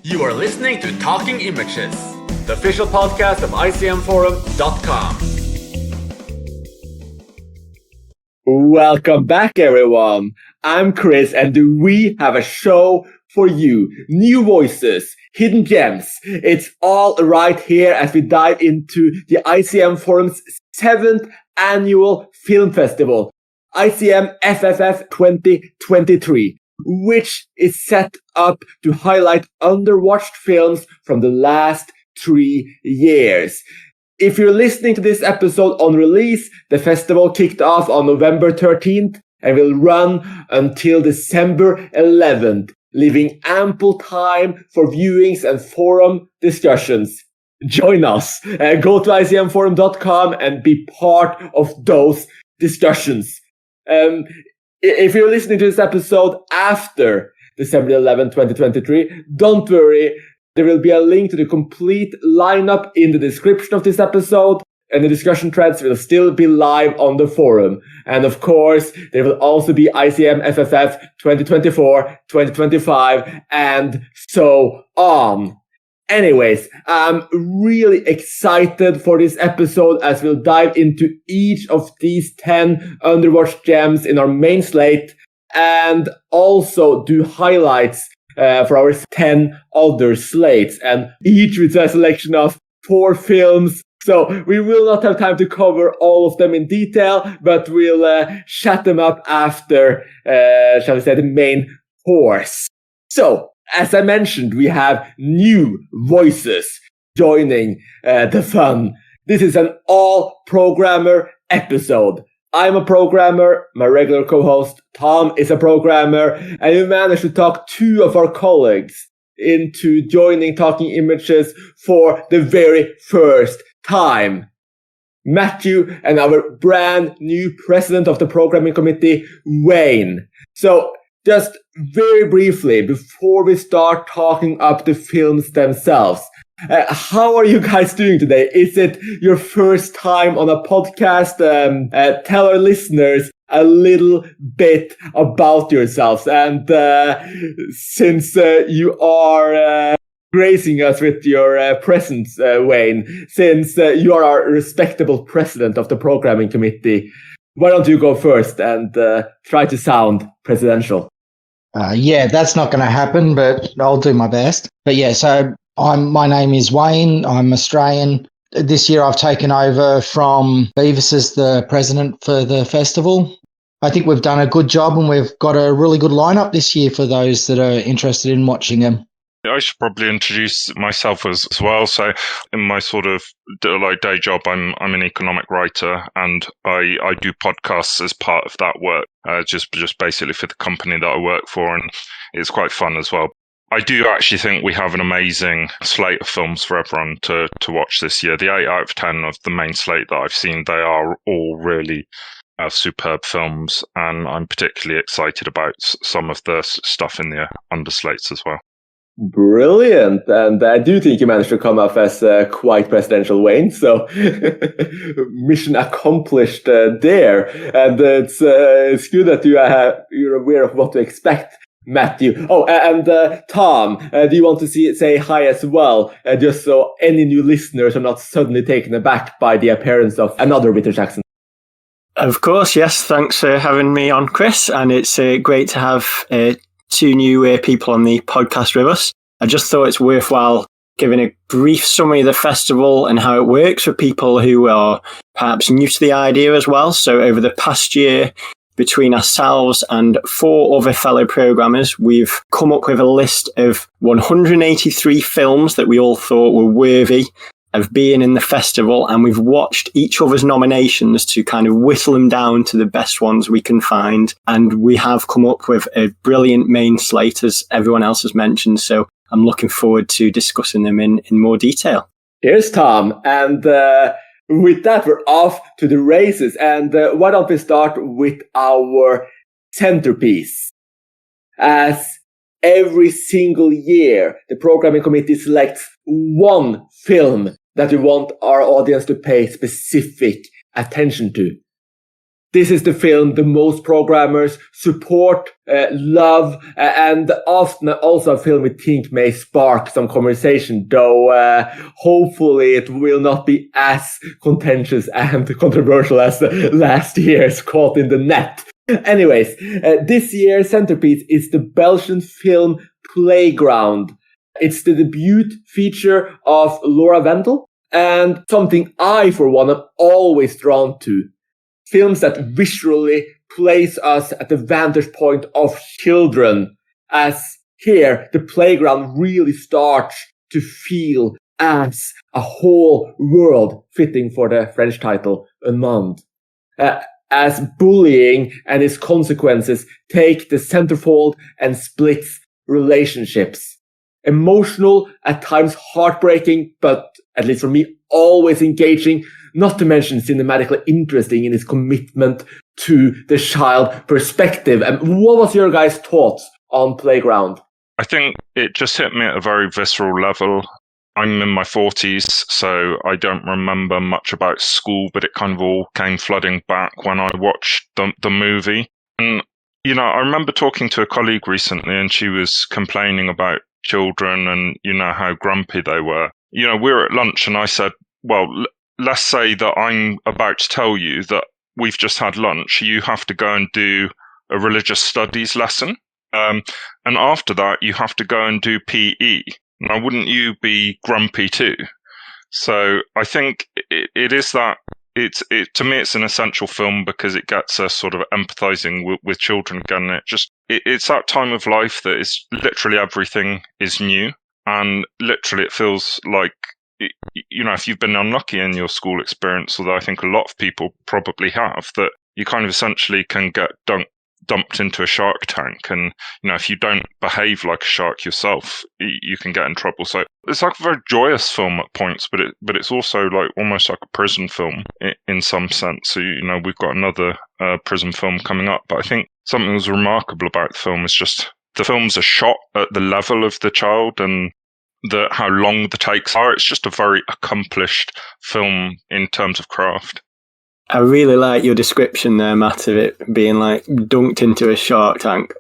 You are listening to Talking Images, the official podcast of icmforum.com. Welcome back, everyone. I'm Chris, and we have a show for you. New voices, hidden gems. It's all right here as we dive into the ICM Forum's 7th annual film festival, ICMFFF2023, which is set up to highlight underwatched films from the last 3 years. If you're listening to this episode on release, the festival kicked off on November 13th and will run until December 11th, leaving ample time for viewings and forum discussions. Join us. Go to icmforum.com and be part of those discussions. If you're listening to this episode after December 11, 2023, don't worry. There will be a link to the complete lineup in the description of this episode, and the discussion threads will still be live on the forum. And of course, there will also be ICMFFF 2024, 2025, and so on. Anyways, I'm really excited for this episode as we'll dive into each of these 10 underwatched gems in our main slate and also do highlights for our 10 other slates, and each with a selection of 4 films. So we will not have time to cover all of them in detail, but we'll chat them up after, shall we say, the main course. So, as I mentioned, we have new voices joining the fun. This is an all-programmer episode. I'm a programmer, my regular co-host Tom is a programmer, and we managed to talk 2 of our colleagues into joining Talking Images for the very first time. Matthew and our brand new president of the programming committee, Wayne. So, just very briefly, before we start talking up the films themselves, how are you guys doing today? Is it your first time on a podcast? Tell our listeners a little bit about yourselves. And since you are gracing us with your presence, Wayne, since you are our respectable president of the programming committee, why don't you go first and try to sound presidential? Yeah, that's not going to happen, but I'll do my best. But yeah, so my name is Wayne. I'm Australian. This year I've taken over from Beavis as the president for the festival. I think we've done a good job and we've got a really good lineup this year for those that are interested in watching them. I should probably introduce myself as well. So in my sort of day job, I'm an economic writer, and I do podcasts as part of that work, just basically for the company that I work for, and it's quite fun as well. I do actually think we have an amazing slate of films for everyone to watch this year. The 8 out of 10 of the main slate that I've seen, they are all really superb films, and I'm particularly excited about some of the stuff in the underslates as well. Brilliant. And I do think you managed to come off as quite presidential, Wayne. So mission accomplished there. And it's good that you're aware of what to expect, Matthew. Oh, and Tom, do you want to say hi as well? Just so any new listeners are not suddenly taken aback by the appearance of another British accent. Of course, yes. Thanks for having me on, Chris. And it's great to have 2 new people on the podcast with us. I just thought it's worthwhile giving a brief summary of the festival and how it works for people who are perhaps new to the idea as well. So over the past year, between ourselves and 4 other fellow programmers, we've come up with a list of 183 films that we all thought were worthy of being in the festival, and we've watched each other's nominations to kind of whittle them down to the best ones we can find. And we have come up with a brilliant main slate, as everyone else has mentioned. So I'm looking forward to discussing them in more detail. Here's Tom. And with that, we're off to the races. And why don't we start with our centerpiece? As every single year, the programming committee selects 1 film that we want our audience to pay specific attention to. This is the film the most programmers support, love, and often also a film we think may spark some conversation, though hopefully it will not be as contentious and controversial as the last year's Caught in the Net. Anyways, this year's centerpiece is the Belgian film Playground. It's the debut feature of Laura Wendel, and something I, for one, am always drawn to. Films that visually place us at the vantage point of children, as here the playground really starts to feel as a whole world, fitting for the French title, Un Monde. As bullying and its consequences take the centerfold and splits relationships. Emotional, at times heartbreaking, but at least for me, always engaging, not to mention cinematically interesting in its commitment to the child perspective. And what was your guys' thoughts on Playground? I think it just hit me at a very visceral level. I'm in my 40s, so I don't remember much about school, but it kind of all came flooding back when I watched the movie. And, you know, I remember talking to a colleague recently, and she was complaining about children and, you know, how grumpy they were. You know, we were at lunch and I said, well, let's say that I'm about to tell you that we've just had lunch. You have to go and do a religious studies lesson. And after that, you have to go and do PE. Now, wouldn't you be grumpy too? So I think it is that to me, it's an essential film because it gets us sort of empathizing with children again. It's that time of life that is literally everything is new, and literally it feels like, you know, if you've been unlucky in your school experience, although I think a lot of people probably have, that you kind of essentially can get dumped into a shark tank, and, you know, if you don't behave like a shark yourself, you can get in trouble. So it's like a very joyous film at points, but it's also like almost like a prison film in some sense. So, you know, we've got another prison film coming up, but I think something that's remarkable about the film is just the films are shot at the level of the child and how long the takes are. It's just a very accomplished film in terms of craft. I really like your description there, Matt, of it being like dunked into a shark tank.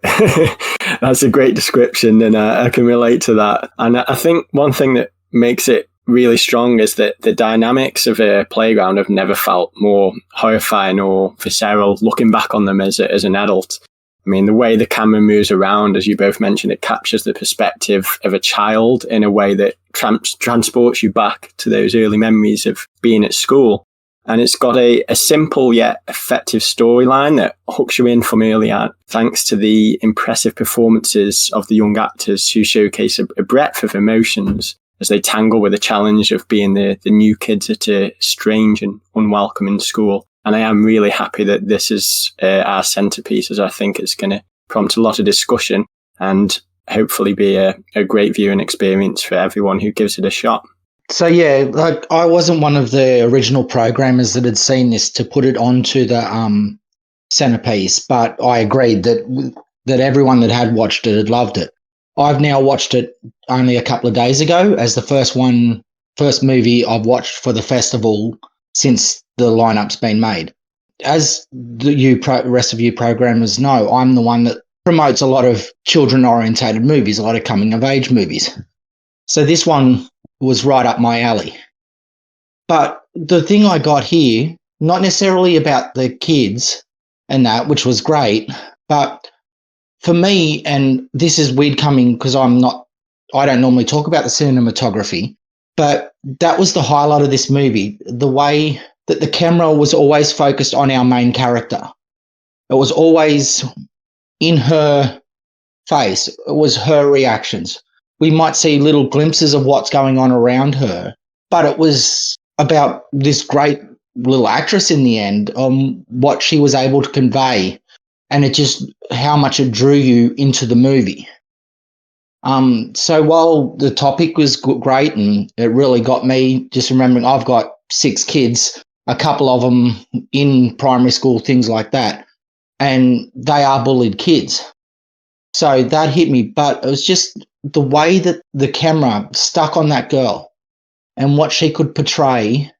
That's a great description, and I can relate to that. And I think one thing that makes it really strong is that the dynamics of a Playground have never felt more horrifying or visceral looking back on them as an adult. I mean, the way the camera moves around, as you both mentioned, it captures the perspective of a child in a way that transports you back to those early memories of being at school. And it's got a simple yet effective storyline that hooks you in from early on, thanks to the impressive performances of the young actors who showcase a breadth of emotions as they tangle with the challenge of being the new kids at a strange and unwelcoming school. And I am really happy that this is our centerpiece, as I think it's going to prompt a lot of discussion and hopefully be a great viewing experience for everyone who gives it a shot. So, yeah, like I wasn't one of the original programmers that had seen this to put it onto the centerpiece, but I agreed that everyone that had watched it had loved it. I've now watched it only a couple of days ago as the first movie I've watched for the festival since the lineup's been made. As the rest of you programmers know, I'm the one that promotes a lot of children-orientated movies, a lot of coming-of-age movies. So this one was right up my alley. But the thing I got here, not necessarily about the kids and that, which was great, but for me, and this is weird coming because I don't normally talk about the cinematography, but that was the highlight of this movie, the way that the camera was always focused on our main character. It was always in her face. It was her reactions. We might see little glimpses of what's going on around her, but it was about this great little actress in the end, what she was able to convey, and it just how much it drew you into the movie. So while the topic was great and it really got me, just remembering I've got 6 kids, a couple of them in primary school, things like that, and they are bullied kids. So that hit me, but it was just the way that the camera stuck on that girl and what she could portray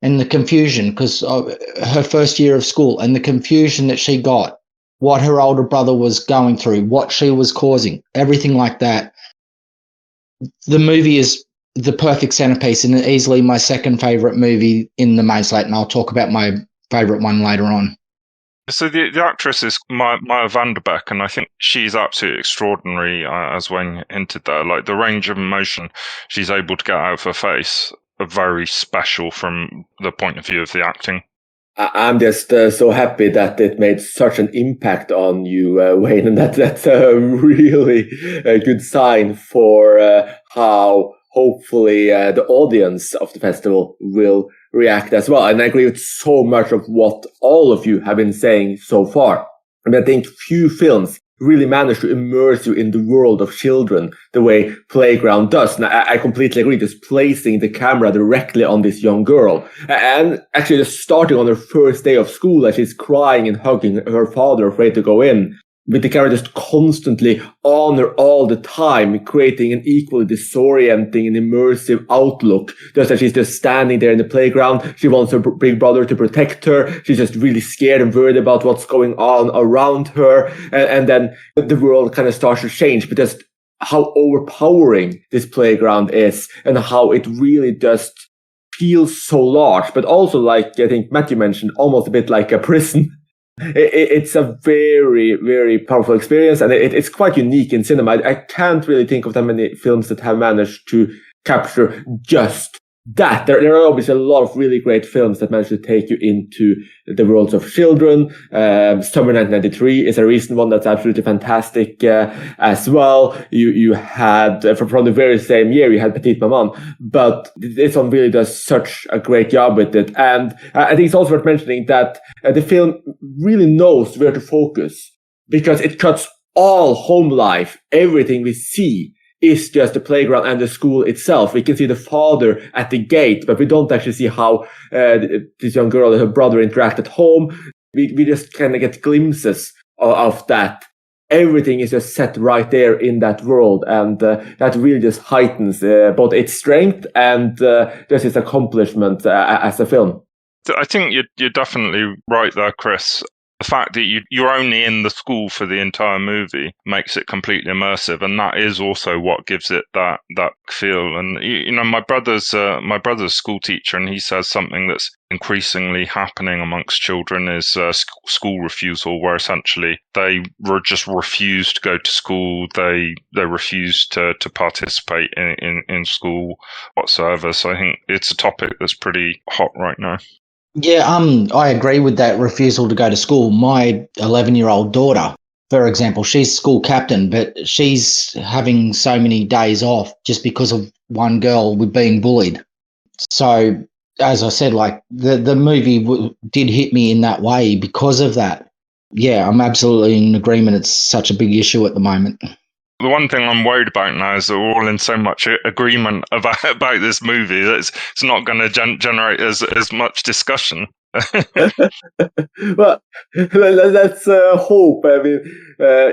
and the confusion, because her first year of school and the confusion that she got, what her older brother was going through, what she was causing, everything like that. The movie is the perfect centerpiece and easily my second favorite movie in the main slate, and I'll talk about my favorite one later on. So the actress is Maya Vanderbeck, and I think she's absolutely extraordinary, as Wayne hinted there. Like, the range of emotion she's able to get out of her face are very special from the point of view of the acting. I'm just so happy that it made such an impact on you, Wayne, and that's a really good sign for how hopefully the audience of the festival will react as well. And I agree with so much of what all of you have been saying so far. And I think few films really manage to immerse you in the world of children the way Playground does. And I completely agree, just placing the camera directly on this young girl. And actually just starting on her first day of school as she's crying and hugging her father, afraid to go in, with the camera just constantly on her all the time, creating an equally disorienting and immersive outlook. Just as she's just standing there in the playground, she wants her big brother to protect her. She's just really scared and worried about what's going on around her. And then the world kind of starts to change, but just how overpowering this playground is and how it really just feels so large, but also, like I think Matthew mentioned, almost a bit like a prison. It's a very, very powerful experience, and it's quite unique in cinema. I can't really think of that many films that have managed to capture just that. There are obviously a lot of really great films that manage to take you into the worlds of children. Summer 1993 is a recent one that's absolutely fantastic as well. You had, from the very same year, you had Petite Maman, but this one really does such a great job with it. And I think it's also worth mentioning that the film really knows where to focus, because it cuts all home life. Everything we see is just the playground and the school itself. We can see the father at the gate, but we don't actually see how this young girl and her brother interact at home. We just kind of get glimpses of that. Everything is just set right there in that world, and that really just heightens both its strength and just its accomplishment as a film. I think you're definitely right there, Chris. The fact that you're only in the school for the entire movie makes it completely immersive, and that is also what gives it that feel. And you know, my brother's school teacher, and he says something that's increasingly happening amongst children is school refusal, where essentially they just refuse to go to school. They refuse to participate in school whatsoever. So I think it's a topic that's pretty hot right now. Yeah, I agree with that refusal to go to school. My 11-year-old daughter, for example, she's school captain, but she's having so many days off just because of one girl with being bullied. So, as I said, like the movie did hit me in that way because of that. Yeah, I'm absolutely in agreement. It's such a big issue at the moment. The one thing I'm worried about now is that we're all in so much agreement about this movie that it's not going to generate as much discussion. Well, let's hope. I mean,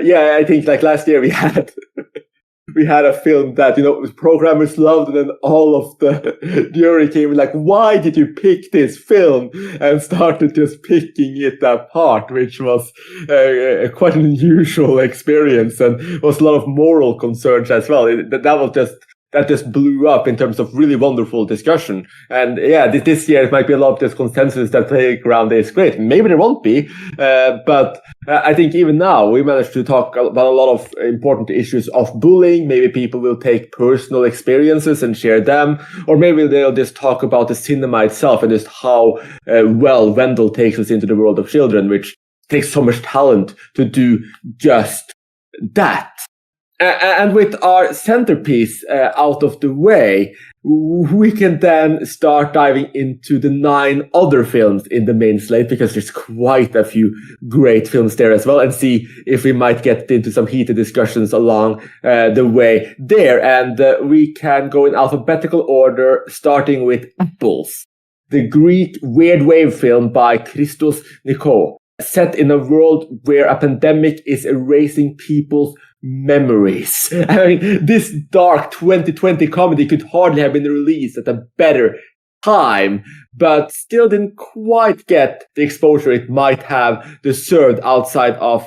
yeah, I think like last year we had a film that, you know, programmers loved, and then all of the jury came like, why did you pick this film? And started just picking it apart, which was quite an unusual experience, and was a lot of moral concerns as well. That just blew up in terms of really wonderful discussion. And yeah, this year it might be a lot of this consensus that Playground is great. Maybe there won't be, but I think even now we managed to talk about a lot of important issues of bullying. Maybe people will take personal experiences and share them, or maybe they'll just talk about the cinema itself and just how well Wendell takes us into the world of children, which takes so much talent to do just that. And with our centerpiece out of the way, we can then start diving into the 9 other films in the main slate, because there's quite a few great films there as well, and see if we might get into some heated discussions along the way there. And we can go in alphabetical order, starting with Apples, the Greek weird wave film by Christos Nikos, set in a world where a pandemic is erasing people's memories. I mean, this dark 2020 comedy could hardly have been released at a better time, but still didn't quite get the exposure it might have deserved outside of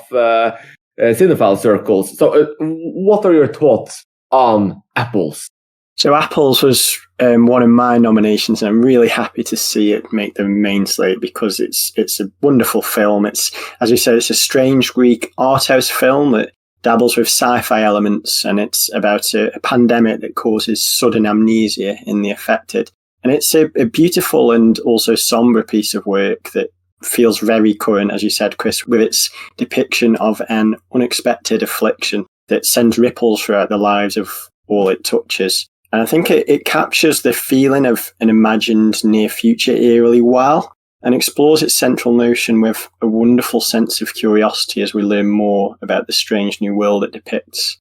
cinephile circles. So what are your thoughts on Apples? So Apples was one of my nominations, and I'm really happy to see it make the main slate because it's a wonderful film. It's, as you said, it's a strange Greek arthouse film that dabbles with sci-fi elements, and it's about a pandemic that causes sudden amnesia in the affected. And it's a beautiful and also somber piece of work that feels very current, as you said, Chris, with its depiction of an unexpected affliction that sends ripples throughout the lives of all it touches. And I think it captures the feeling of an imagined near future eerily well, and explores its central notion with a wonderful sense of curiosity as we learn more about the strange new world it depicts.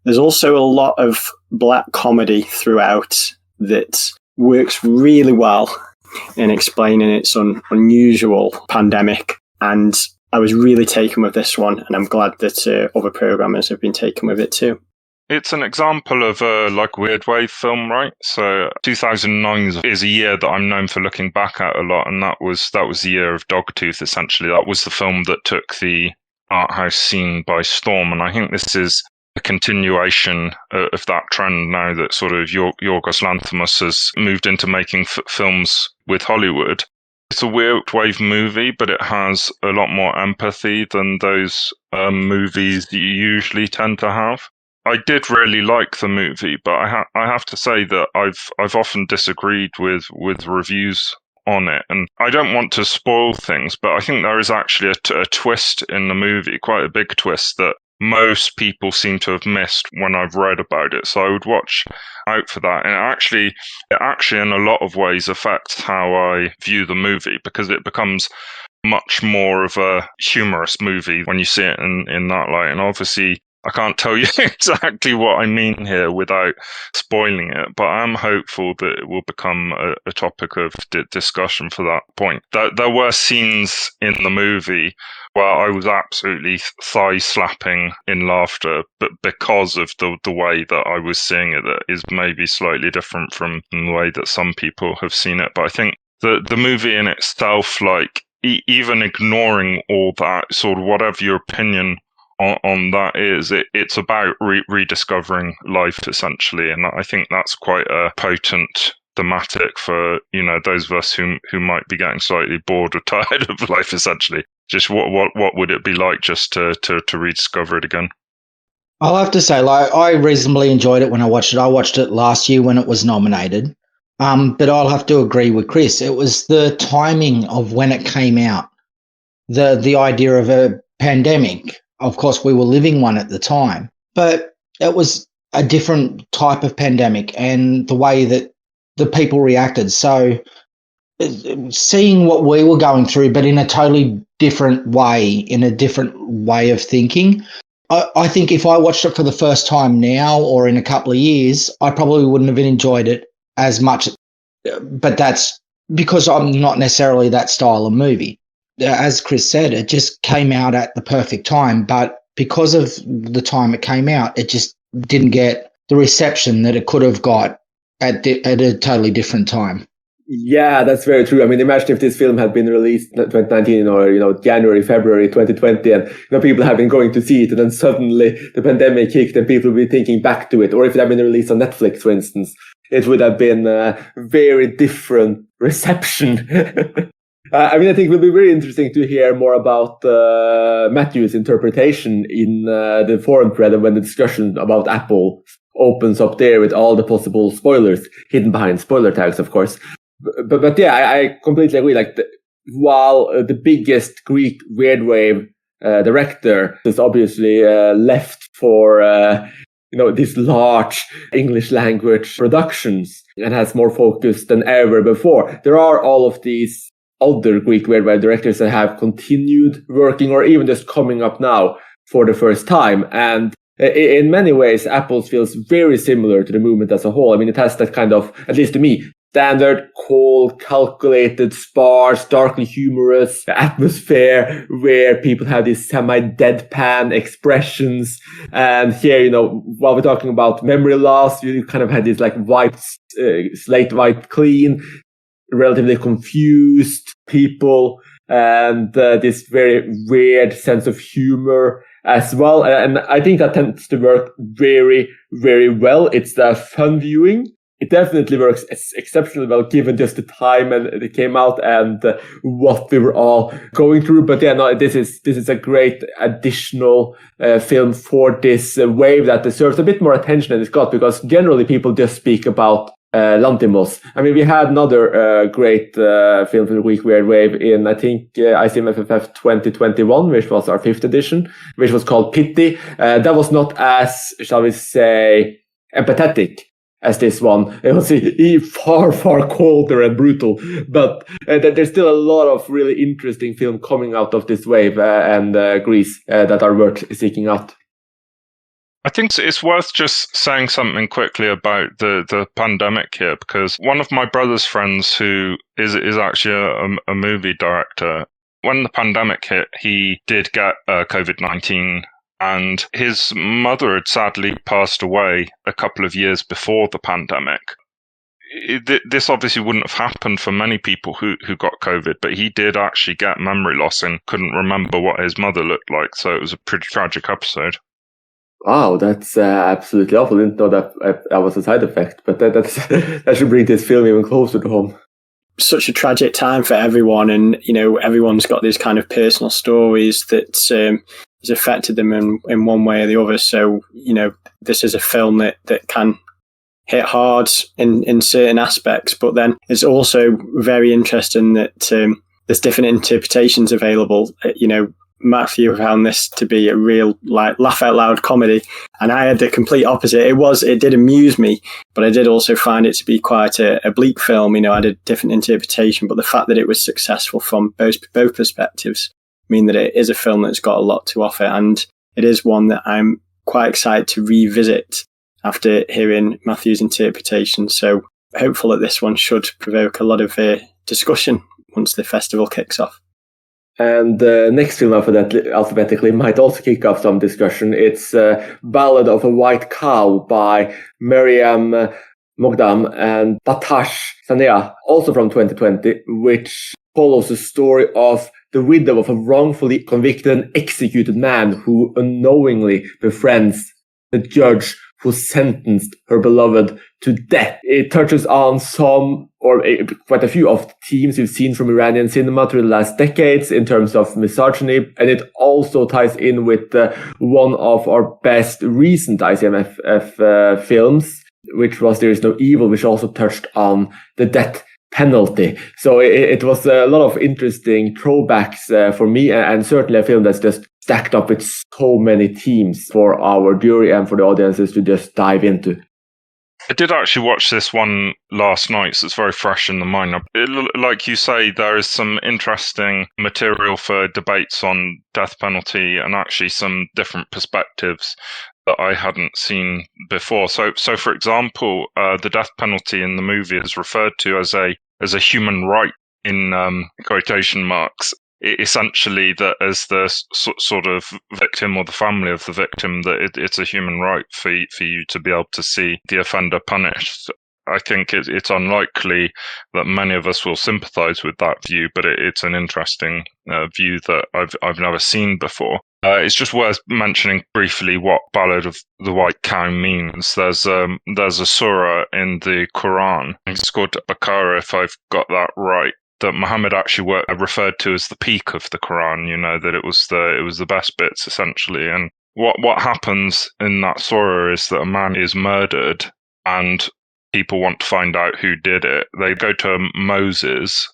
There's also a lot of black comedy throughout that works really well in explaining its unusual pandemic, and I was really taken with this one, and I'm glad that other programmers have been taken with it too. It's an example of a weird wave film, right? So 2009 is a year that I'm known for looking back at a lot, and that was the year of Dogtooth. Essentially, that was the film that took the arthouse scene by storm, and I think this is a continuation of that trend now that sort of Yorgos Lanthimos has moved into making films with Hollywood. It's a weird wave movie, but it has a lot more empathy than those movies you usually tend to have. I did really like the movie, but I have to say that I've often disagreed with reviews on it, and I don't want to spoil things, but I think there is actually a twist in the movie, quite a big twist that most people seem to have missed when I've read about it. So I would watch out for that, and it actually in a lot of ways affects how I view the movie, because it becomes much more of a humorous movie when you see it in that light. And obviously, I can't tell you exactly what I mean here without spoiling it, but I'm hopeful that it will become a topic of discussion for that point. There were scenes in the movie where I was absolutely thigh-slapping in laughter, but because of the way that I was seeing it, that is maybe slightly different from the way that some people have seen it. But I think the movie in itself, even ignoring all that, sort of whatever your opinion on that is, it's about rediscovering life, essentially, and I think that's quite a potent thematic for those of us who might be getting slightly bored or tired of life, essentially. Just what would it be like just to rediscover it again? I'll have to say, I reasonably enjoyed it when I watched it. I watched it last year when it was nominated, but I'll have to agree with Chris. It was the timing of when it came out, the idea of a pandemic. Of course, we were living one at the time, but it was a different type of pandemic and the way that the people reacted. So seeing what we were going through, but in a totally different way, in a different way of thinking. I think if I watched it for the first time now or in a couple of years, I probably wouldn't have enjoyed it as much. But that's because I'm not necessarily that style of movie. As Chris said, it just came out at the perfect time, but because of the time it came out, it just didn't get the reception that it could have got at a totally different time. Yeah, that's very true. I mean, imagine if this film had been released in 2019 or, January, February 2020, and, people have been going to see it, and then suddenly the pandemic kicked and people will be thinking back to it. Or if it had been released on Netflix, for instance, it would have been a very different reception. I think it will be very interesting to hear more about Matthew's interpretation in the forum thread when the discussion about Apple opens up there with all the possible spoilers hidden behind spoiler tags, of course. But yeah, I completely agree. While the biggest Greek weird wave director is obviously left for these large English language productions and has more focus than ever before, there are all of these other Greek weird wave directors that have continued working or even just coming up now for the first time. And in many ways, Apples feels very similar to the movement as a whole. I mean, it has that kind of, at least to me, standard, cold, calculated, sparse, darkly humorous atmosphere where people have these semi-deadpan expressions. And here, while we're talking about memory loss, you kind of had this wiped, slate wiped clean. relatively confused people, and this very weird sense of humor as well. And I think that tends to work very, very well. It's a fun viewing. It definitely works exceptionally well given just the time and it came out and what we were all going through. But yeah, no, this is a great additional film for this wave that deserves a bit more attention than it's got, because generally people just speak about Lanthimos. I mean, we had another great film for the week, Weird Wave, in, I think, ICMFFF2023, which was our 5th edition, which was called Pity. That was not as, shall we say, empathetic as this one. It was far, far colder and brutal, but there's still a lot of really interesting film coming out of this wave and Greece that are worth seeking out. I think it's worth just saying something quickly about the pandemic here, because one of my brother's friends, who is actually a movie director, when the pandemic hit, he did get COVID-19, and his mother had sadly passed away a couple of years before the pandemic. This obviously wouldn't have happened for many people who got COVID, but he did actually get memory loss and couldn't remember what his mother looked like, so it was a pretty tragic episode. Wow, that's absolutely awful. I didn't know that was a side effect, but that should bring this film even closer to home. Such a tragic time for everyone, and everyone's got these kind of personal stories that has affected them in one way or the other. So this is a film that can hit hard in certain aspects, but then it's also very interesting that there's different interpretations available. Matthew found this to be a real laugh out loud comedy, and I had the complete opposite. It did amuse me, but I did also find it to be quite a bleak film. I had a different interpretation, but the fact that it was successful from both perspectives mean that it is a film that's got a lot to offer, and it is one that I'm quite excited to revisit after hearing Matthew's interpretation. So hopeful that this one should provoke a lot of discussion once the festival kicks off. And the next film alphabetically might also kick off some discussion. It's Ballad of a White Cow by Miriam Mogdam and Batash Sanea, also from 2020, which follows the story of the widow of a wrongfully convicted and executed man who unknowingly befriends the judge who sentenced her beloved to death. It touches on quite a few of the themes we've seen from Iranian cinema through the last decades in terms of misogyny, and it also ties in with one of our best recent ICMFF films, which was There Is No Evil, which also touched on the death penalty. So it was a lot of interesting throwbacks for me, and certainly a film that's just stacked up with so many themes for our jury and for the audiences to just dive into. I did actually watch this one last night, so it's very fresh in the mind. Like you say, there is some interesting material for debates on death penalty and actually some different perspectives that I hadn't seen before. So for example, the death penalty in the movie is referred to as a human right in quotation marks. Essentially, that as the sort of victim or the family of the victim, that it's a human right for you to be able to see the offender punished. I think it's unlikely that many of us will sympathise with that view, but it's an interesting view that I've never seen before. It's just worth mentioning briefly what Ballad of the White Cow means. There's a surah in the Quran. It's called Baqarah, if I've got that right, that Muhammad actually referred to as the peak of the Quran. That it was the best bits essentially. And what happens in that surah is that a man is murdered, and people want to find out who did it. They go to Moses,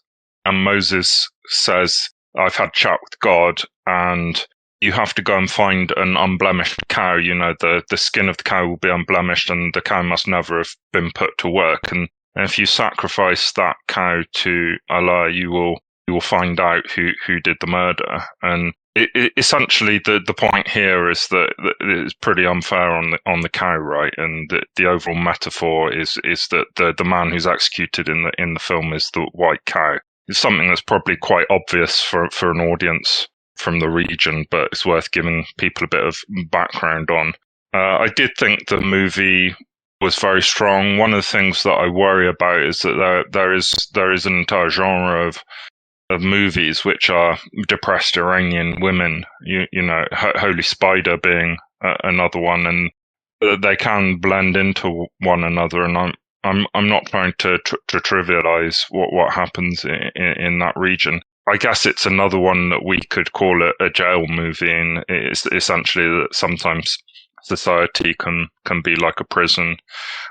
and Moses says, "I've had chat with God, and you have to go and find an unblemished cow. The skin of the cow will be unblemished, and the cow must never have been put to work. And if you sacrifice that cow to Allah, you will find out who did the murder." And essentially, the point here is that it's pretty unfair on the cow, right? And the overall metaphor is that the man who's executed in the film is the white cow. It's something that's probably quite obvious for an audience from the region, but it's worth giving people a bit of background on. I did think the movie was very strong. One of the things that I worry about is that there is an entire genre of movies which are depressed Iranian women. You know, Holy Spider being another one, and they can blend into one another. And I'm not trying to trivialize what happens in that region. I guess it's another one that we could call a jail movie, and it's essentially that sometimes society can be like a prison.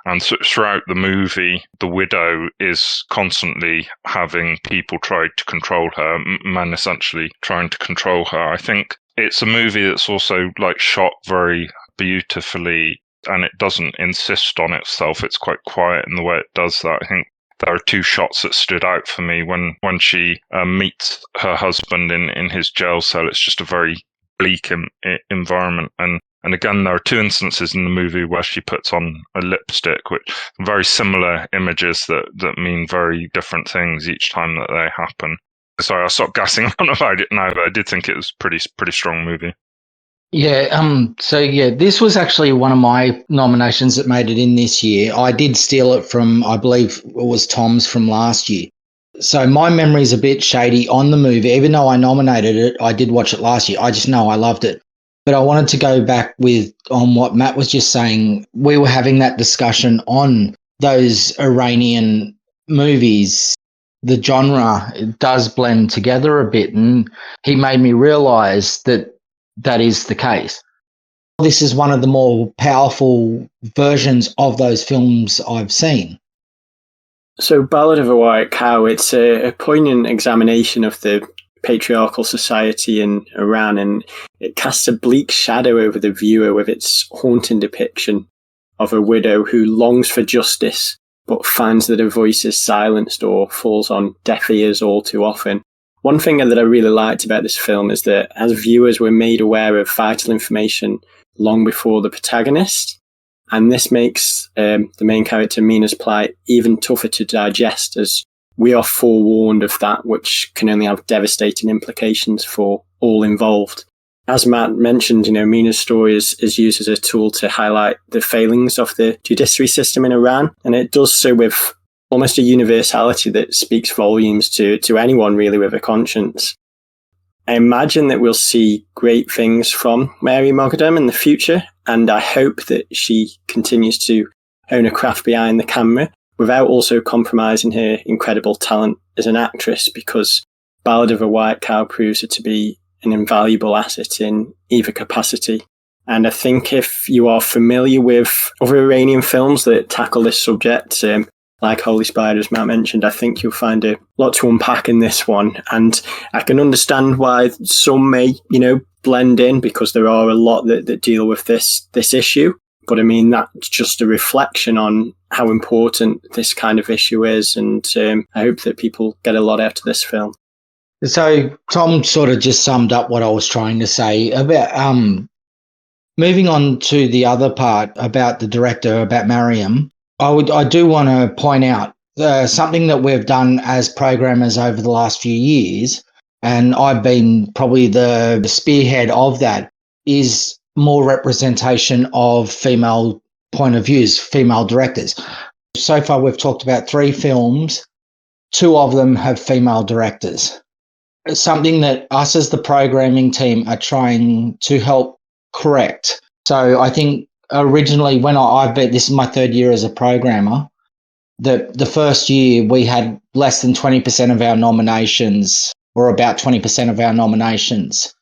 And throughout the movie, the widow is constantly having people try to control her, men essentially trying to control her. I think it's a movie that's also like shot very beautifully, and it doesn't insist on itself. It's quite quiet in the way it does that. I think there are two shots that stood out for me when she meets her husband in his jail cell. It's just a very bleak environment. And again, there are two instances in the movie where she puts on a lipstick, which are very similar images that mean very different things each time that they happen. Sorry, I'll stop gassing on about it now, but I did think it was pretty strong movie. Yeah, this was actually one of my nominations that made it in this year. I did steal it from, I believe it was Tom's from last year. So my memory's a bit shady on the movie. Even though I nominated it, I did watch it last year. I just know I loved it. But I wanted to go back on what Matt was just saying. We were having that discussion on those Iranian movies. The genre does blend together a bit, and he made me realise that is the case. This is one of the more powerful versions of those films I've seen. So Ballad of a White Cow, it's a poignant examination of the patriarchal society in Iran, and it casts a bleak shadow over the viewer with its haunting depiction of a widow who longs for justice but finds that her voice is silenced or falls on deaf ears all too often. One thing that I really liked about this film is that as viewers we're made aware of vital information long before the protagonist, and this makes the main character Mina's plight even tougher to digest, as we are forewarned of that which can only have devastating implications for all involved. As Matt mentioned, Mina's story is used as a tool to highlight the failings of the judiciary system in Iran, and it does so with almost a universality that speaks volumes to anyone really with a conscience. I imagine that we'll see great things from Mary Moghadam in the future, and I hope that she continues to hone her craft behind the camera without also compromising her incredible talent as an actress, because Ballad of a White Cow proves her to be an invaluable asset in either capacity. And I think if you are familiar with other Iranian films that tackle this subject, like Holy Spider, as Matt mentioned, I think you'll find a lot to unpack in this one. And I can understand why some may, blend in, because there are a lot that deal with this issue. But I mean, that's just a reflection on how important this kind of issue is. And I hope that people get a lot out of this film. So Tom sort of just summed up what I was trying to say about moving on to the other part about the director, about Mariam. I do want to point out something that we've done as programmers over the last few years, and I've been probably the spearhead of that, is more representation of female point of views, female directors. So far, we've talked about 3 films. 2 of them have female directors. It's something that us as the programming team are trying to help correct. So I think originally when I've been, this is my 3rd year as a programmer, the first year we had less than 20% of our nominations, or about 20% of our nominations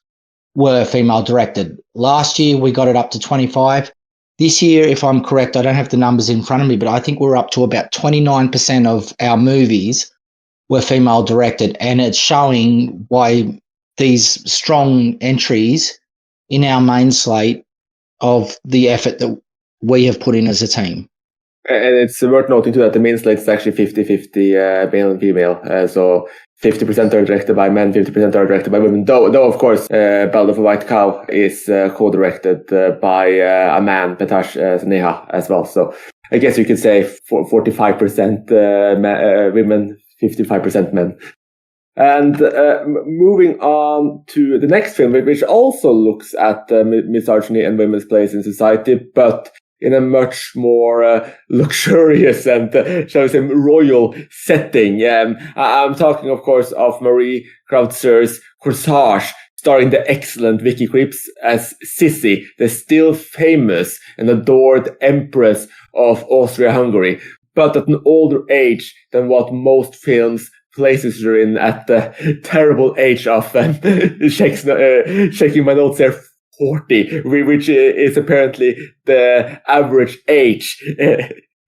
were female directed. Last year we got it up to 25. This year, if I'm correct, I don't have the numbers in front of me, but I think we're up to about 29% of our movies were female directed, and it's showing why these strong entries in our main slate of the effort that we have put in as a team. And it's worth noting too that the main slate is actually 50-50 male and female. So 50% are directed by men, 50% are directed by women. Though of course, Ballad of a White Cow is co-directed by a man, Betash Sneha, as well. So I guess you could say 45% women, 55% men. And moving on to the next film, which also looks at misogyny and women's place in society, but in a much more luxurious and, shall we say, royal setting. I'm talking, of course, of Marie Kreutzer's Corsage, starring the excellent Vicky Krieps as Sissi, the still famous and adored Empress of Austria-Hungary, but at an older age than what most films places her in at the terrible age of, shaking my notes there, 40, which is apparently the average age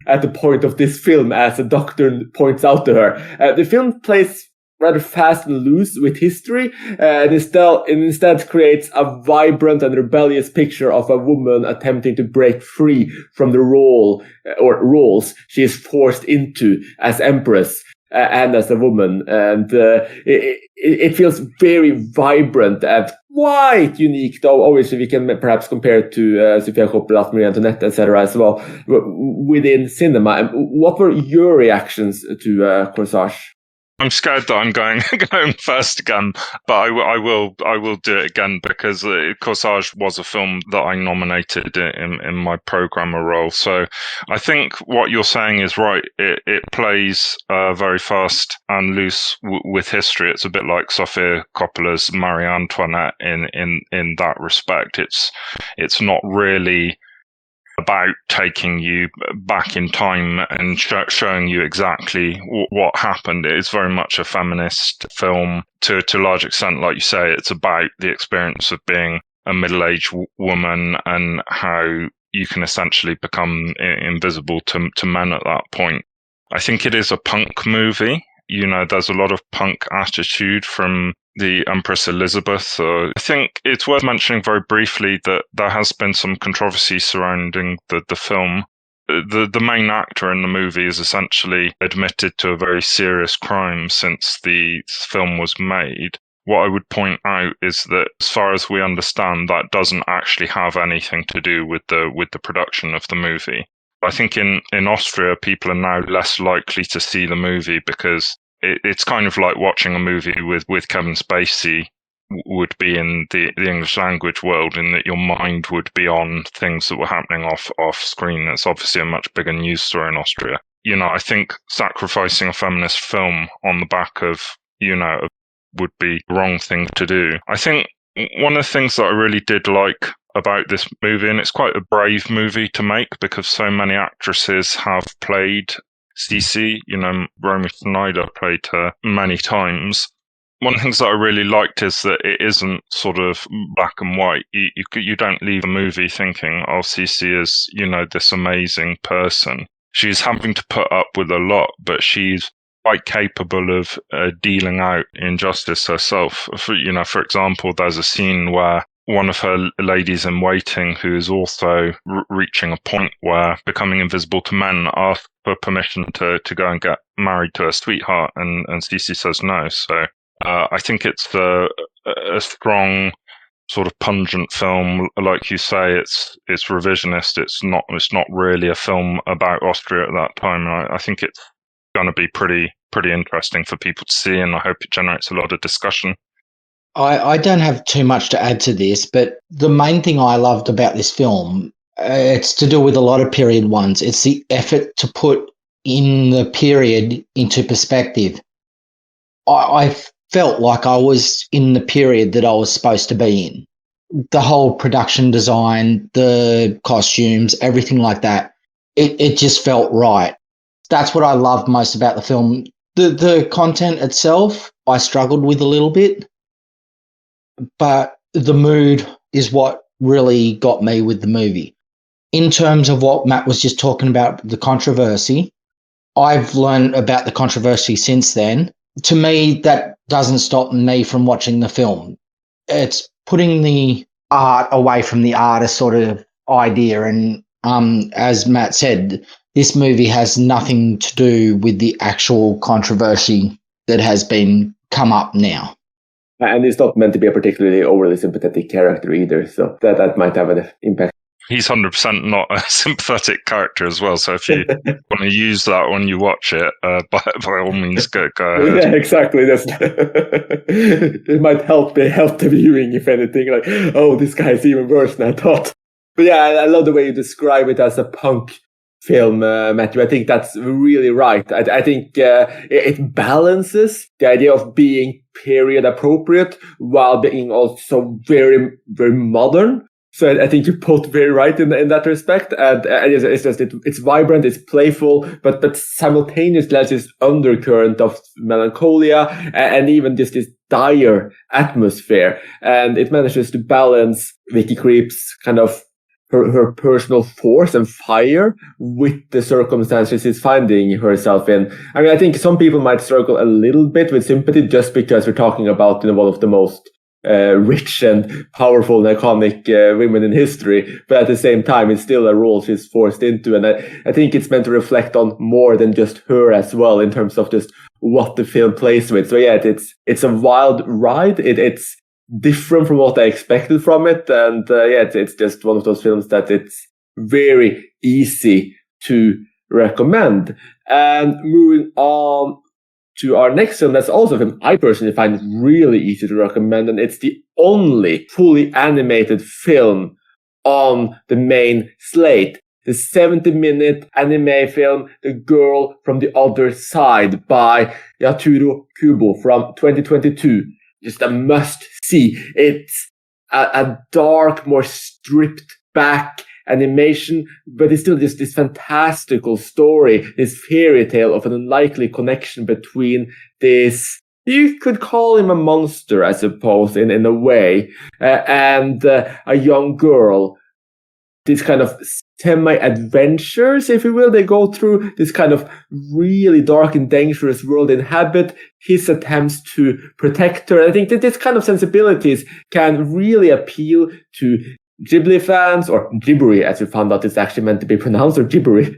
at the point of this film, as the doctor points out to her. The film plays rather fast and loose with history, and instead creates a vibrant and rebellious picture of a woman attempting to break free from the roles she is forced into as empress and as a woman. And it feels very vibrant and quite unique, though obviously we can perhaps compare it to Sofia Coppola, Marie Antoinette, etc. as well within cinema. And what were your reactions to Corsage? I'm scared that I'm going first again, but I will do it again, because Corsage was a film that I nominated in my programmer role. So I think what you're saying is right. It plays very fast and loose with history. It's a bit like Sofia Coppola's Marie Antoinette in that respect. It's not really about taking you back in time and showing you exactly what happened. It is very much a feminist film to a large extent. Like you say, it's about the experience of being a middle-aged woman and how you can essentially become invisible to men at that point. I think it is a punk movie. You know, there's a lot of punk attitude from the Empress Elizabeth. I think it's worth mentioning very briefly that there has been some controversy surrounding the film. The main actor in the movie is essentially admitted to a very serious crime since the film was made. What I would point out is that, as far as we understand, that doesn't actually have anything to do with the production of the movie. I think in Austria, people are now less likely to see the movie because it's kind of like watching a movie with Kevin Spacey would be in the English language world, in that your mind would be on things that were happening off screen. It's obviously a much bigger news story in Austria. You know, I think sacrificing a feminist film on the back of, would be the wrong thing to do. I think one of the things that I really did like about this movie, and it's quite a brave movie to make because so many actresses have played Sissi. Romy Schneider played her many times. One of the things that I really liked is that it isn't sort of black and white. You don't leave a movie thinking, oh, Sissi is, this amazing person. She's having to put up with a lot, but she's quite capable of dealing out injustice herself. For example, there's a scene where one of her ladies in waiting, who is also reaching a point where becoming invisible to men, asks for permission to go and get married to her sweetheart, and Sissi says no. So I think it's a strong, sort of pungent film. Like you say, it's revisionist. It's not really a film about Austria at that time. I think it's going to be pretty interesting for people to see, and I hope it generates a lot of discussion. I don't have too much to add to this, but the main thing I loved about this film, it's to do with a lot of period ones. It's the effort to put in the period into perspective. I felt like I was in the period that I was supposed to be in. The whole production design, the costumes, everything like that, it just felt right. That's what I loved most about the film. The content itself, I struggled with a little bit, but the mood is what really got me with the movie. In terms of what Matt was just talking about, the controversy, I've learned about the controversy since then. To me, that doesn't stop me from watching the film. It's putting the art away from the artist sort of idea. And as Matt said, this movie has nothing to do with the actual controversy that has been come up now. And it's not meant to be a particularly overly sympathetic character either, so that might have an impact. He's 100% not a sympathetic character as well, so if you want to use that when you watch it, by all means, go ahead. Yeah, exactly. It might help the viewing, if anything. Like, oh, this guy is even worse than I thought. But yeah, I love the way you describe it as a punk film, Matthew. I think that's really right. I think it balances the idea of being period appropriate while being also very, very modern. So I think you're both very right in that respect. And it's just, it's vibrant, it's playful, but simultaneously has this undercurrent of melancholia and even just this dire atmosphere. And it manages to balance Vicky Creep's kind of her personal force and fire with the circumstances she's finding herself in. I mean, I think some people might struggle a little bit with sympathy just because we're talking about, one of the most rich and powerful and iconic women in history, but at the same time, it's still a role she's forced into, and I think it's meant to reflect on more than just her as well in terms of just what the film plays with. So yeah, it's a wild ride. It's different from what I expected from it, and it's just one of those films that it's very easy to recommend. And moving on to our next film, that's also a film I personally find really easy to recommend, and it's the only fully animated film on the main slate. The 70-minute anime film, The Girl from the Other Side by Yaturo Kubo from 2022. Just a must-see. It's a dark, more stripped-back animation, but it's still just this fantastical story, this fairy tale of an unlikely connection between this, you could call him a monster, I suppose, in a way, and a young girl. These kind of semi-adventures, if you will, they go through this kind of really dark and dangerous world they inhabit, his attempts to protect her. And I think that this kind of sensibilities can really appeal to Ghibli fans, or Ghibli, as we found out it's actually meant to be pronounced, or Ghibli,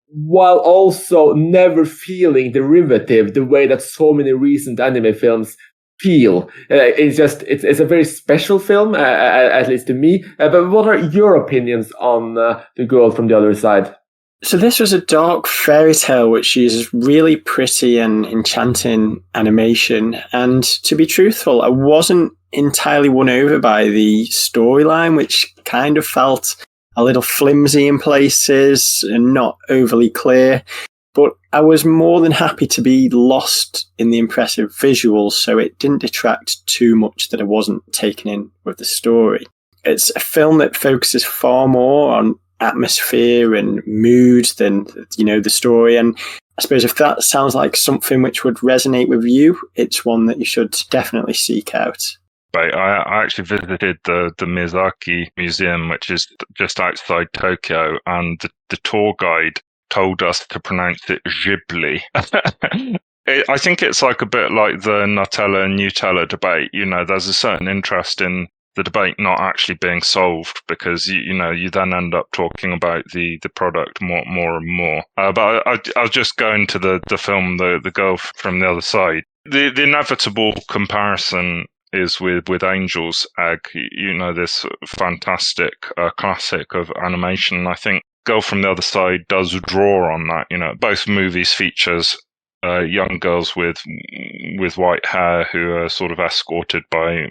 while also never feeling derivative the way that so many recent anime films feel. It's a very special film, at least to me. But what are your opinions on The Girl from the Other Side? So this was a dark fairy tale which uses really pretty and enchanting animation. And to be truthful, I wasn't entirely won over by the storyline, which kind of felt a little flimsy in places and not overly clear. But I was more than happy to be lost in the impressive visuals, so it didn't detract too much that I wasn't taken in with the story. It's a film that focuses far more on atmosphere and mood than, the story. And I suppose if that sounds like something which would resonate with you, it's one that you should definitely seek out. I actually visited the Miyazaki Museum, which is just outside Tokyo, and the tour guide told us to pronounce it Ghibli. I think it's like a bit like the Nutella and Nutella debate. There's a certain interest in the debate not actually being solved, because you then end up talking about the product more and more. But I'll just go into the film, the Girl from the Other Side. The inevitable comparison is with Angel's Egg, this fantastic classic of animation. I think Girl from the Other Side does draw on that. Both movies features young girls with white hair who are sort of escorted by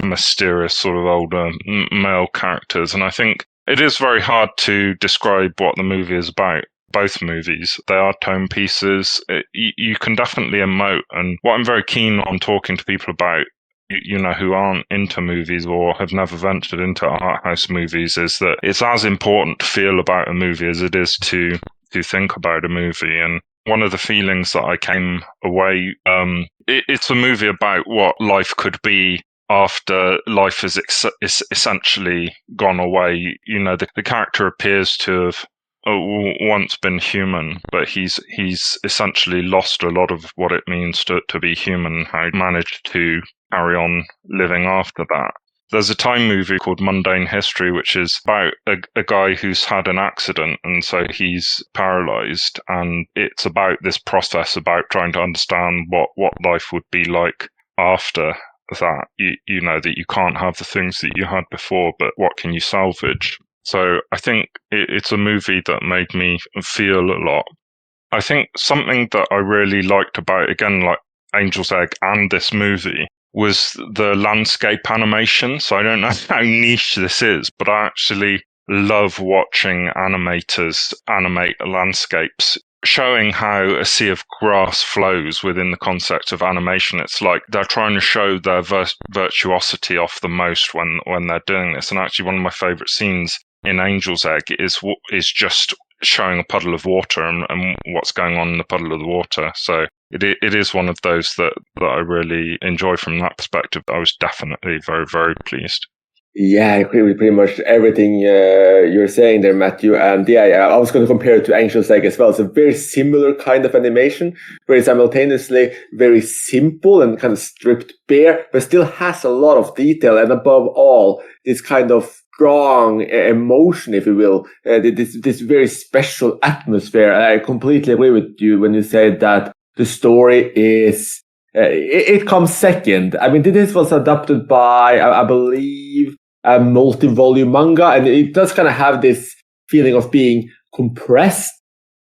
mysterious sort of older male characters. And I think it is very hard to describe what the movie is about. Both movies, they are tone pieces. You can definitely emote. And what I'm very keen on talking to people about, who aren't into movies or have never ventured into art house movies, is that it's as important to feel about a movie as it is to think about a movie. And one of the feelings that I came away, it's a movie about what life could be after life is essentially gone away. The character appears to have once been human, but he's essentially lost a lot of what it means to be human, how he managed to carry on living after that. There's a Time movie called Mundane History, which is about a guy who's had an accident, and so he's paralyzed, and it's about this process about trying to understand what life would be like after that. That you can't have the things that you had before, but what can you salvage? So I think it's a movie that made me feel a lot. I think something that I really liked about, again, like Angel's Egg and this movie, was the landscape animation. So I don't know how niche this is, but I actually love watching animators animate landscapes, showing how a sea of grass flows within the concept of animation. It's like they're trying to show their virtuosity off the most when they're doing this. And actually, one of my favorite scenes in Angel's Egg is just showing a puddle of water and what's going on in the puddle of the water. So it is one of those that I really enjoy from that perspective. I was definitely very, very pleased. Yeah, I agree with pretty much everything you're saying there, Matthew. And yeah, I was going to compare it to Angel's Egg as well. It's a very similar kind of animation, very simultaneously very simple and kind of stripped bare, but still has a lot of detail. And above all, this kind of strong emotion, if you will, this very special atmosphere. And I completely agree with you when you say that the story is, it comes second. I mean, this was adapted by, I believe, a multi-volume manga, and it does kind of have this feeling of being compressed,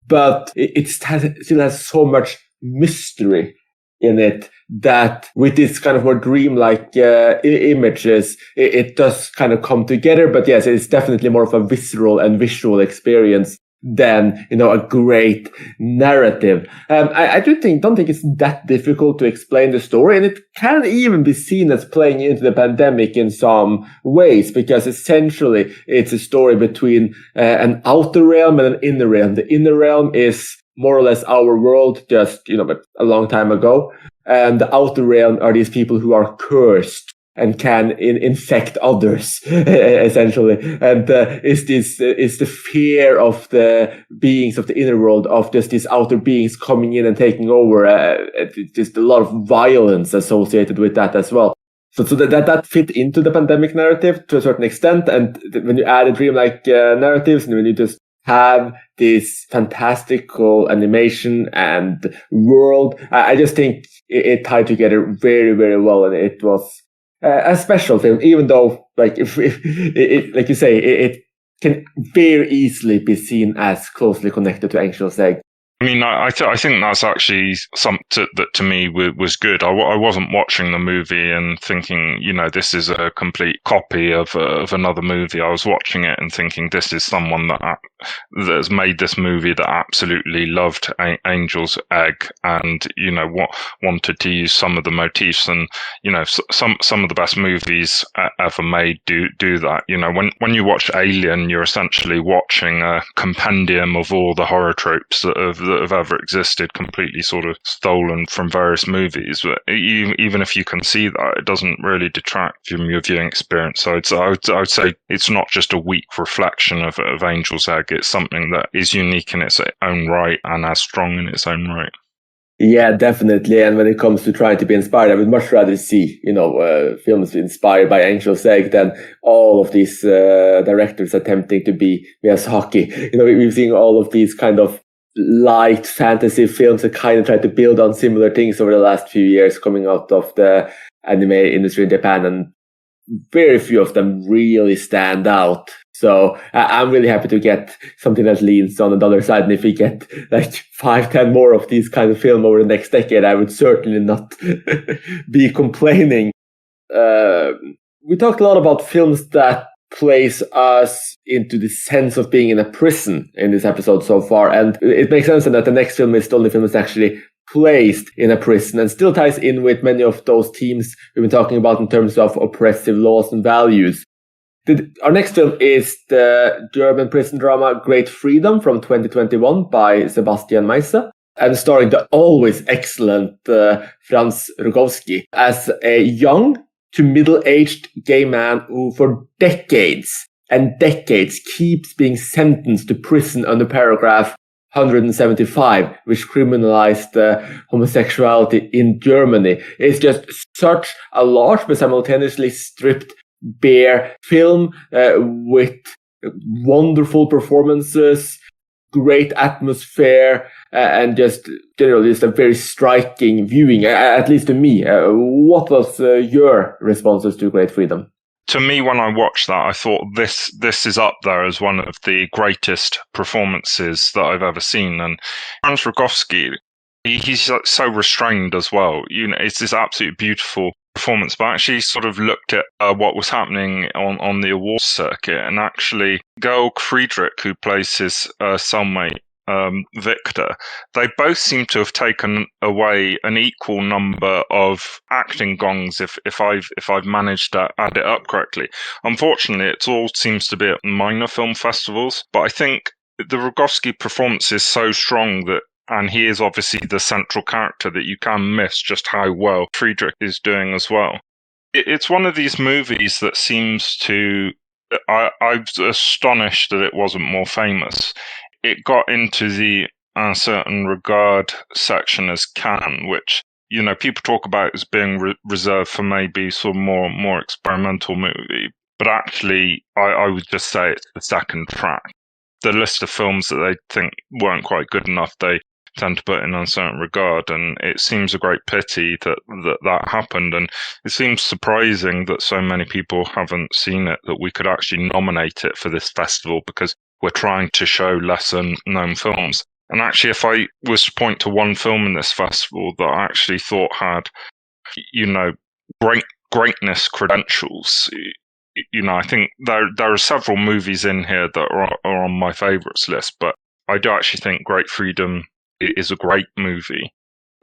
but it still has so much mystery in it that with this kind of more dreamlike images, it does kind of come together. But yes, it's definitely more of a visceral and visual experience than, a great narrative. I don't think it's that difficult to explain the story, and it can even be seen as playing into the pandemic in some ways, because essentially it's a story between an outer realm and an inner realm. The inner realm is more or less our world, just, but a long time ago. And the outer realm are these people who are cursed and can infect others, essentially. And is the fear of the beings of the inner world, of just these outer beings coming in and taking over, just a lot of violence associated with that as well. So that fit into the pandemic narrative to a certain extent. And when you add a dreamlike narratives, and when you just have this fantastical animation and world, I just think it tied together very, very well, and it was a special film, even though, like, if like you say, it can very easily be seen as closely connected to Angel's Egg. I mean, I think that's actually something that to me was good. I wasn't watching the movie and thinking, this is a complete copy of another movie. I was watching it and thinking, this is someone that has made this movie that absolutely loved Angel's Egg, and wanted to use some of the motifs, and some of the best movies ever made do that. When you watch Alien, you're essentially watching a compendium of all the horror tropes that have ever existed, completely sort of stolen from various movies. But even if you can see that, it doesn't really detract from your viewing experience. So I would say it's not just a weak reflection of Angel's Egg. It's something that is unique in its own right and as strong in its own right. Yeah, definitely. And when it comes to trying to be inspired, I would much rather see, films inspired by Angel's Egg than all of these directors attempting to be Miyazaki. We've seen all of these kind of light fantasy films that kind of try to build on similar things over the last few years coming out of the anime industry in Japan, and very few of them really stand out. So I'm really happy to get something that leans on the other side. And if we get like 5-10 more of these kind of film over the next decade, I would certainly not be complaining. We talked a lot about films that place us into the sense of being in a prison in this episode so far. And it makes sense that the next film is the only film that's actually placed in a prison, and still ties in with many of those themes we've been talking about in terms of oppressive laws and values. Our next film is the German prison drama Great Freedom from 2021 by Sebastian Meisse, and starring the always excellent Franz Rogowski as a young to middle-aged gay man who for decades and decades keeps being sentenced to prison under paragraph 175, which criminalized homosexuality in Germany. It's just such a large but simultaneously stripped bare film with wonderful performances, great atmosphere, and just generally just a very striking viewing, at least to me. What was your responses to Great Freedom? To me, when I watched that, I thought this is up there as one of the greatest performances that I've ever seen. And Franz Rogowski, he's so restrained as well. It's this absolutely beautiful performance, but actually sort of looked at what was happening on the awards circuit, and actually Georg Friedrich, who plays his cellmate Victor, they both seem to have taken away an equal number of acting gongs if I've managed to add it up correctly. Unfortunately, it all seems to be at minor film festivals, but I think the Rogowski performance is so strong that, and he is obviously the central character, that you can miss just how well Friedrich is doing as well. It's one of these movies that seems to, I was astonished that it wasn't more famous. It got into the certain regard section as Cannes, which, you know, people talk about as being reserved for maybe sort of more experimental movie, but actually I would just say it's the second track. The list of films that they think weren't quite good enough, they tend to put in uncertain regard, and it seems a great pity that happened, and it seems surprising that so many people haven't seen it, that we could actually nominate it for this festival, because we're trying to show lesser known films. And actually, if I was to point to one film in this festival that I actually thought had, you know, greatness credentials, you know, I think there are several movies in here that are on my favourites list, but I do actually think Great Freedom is a great movie.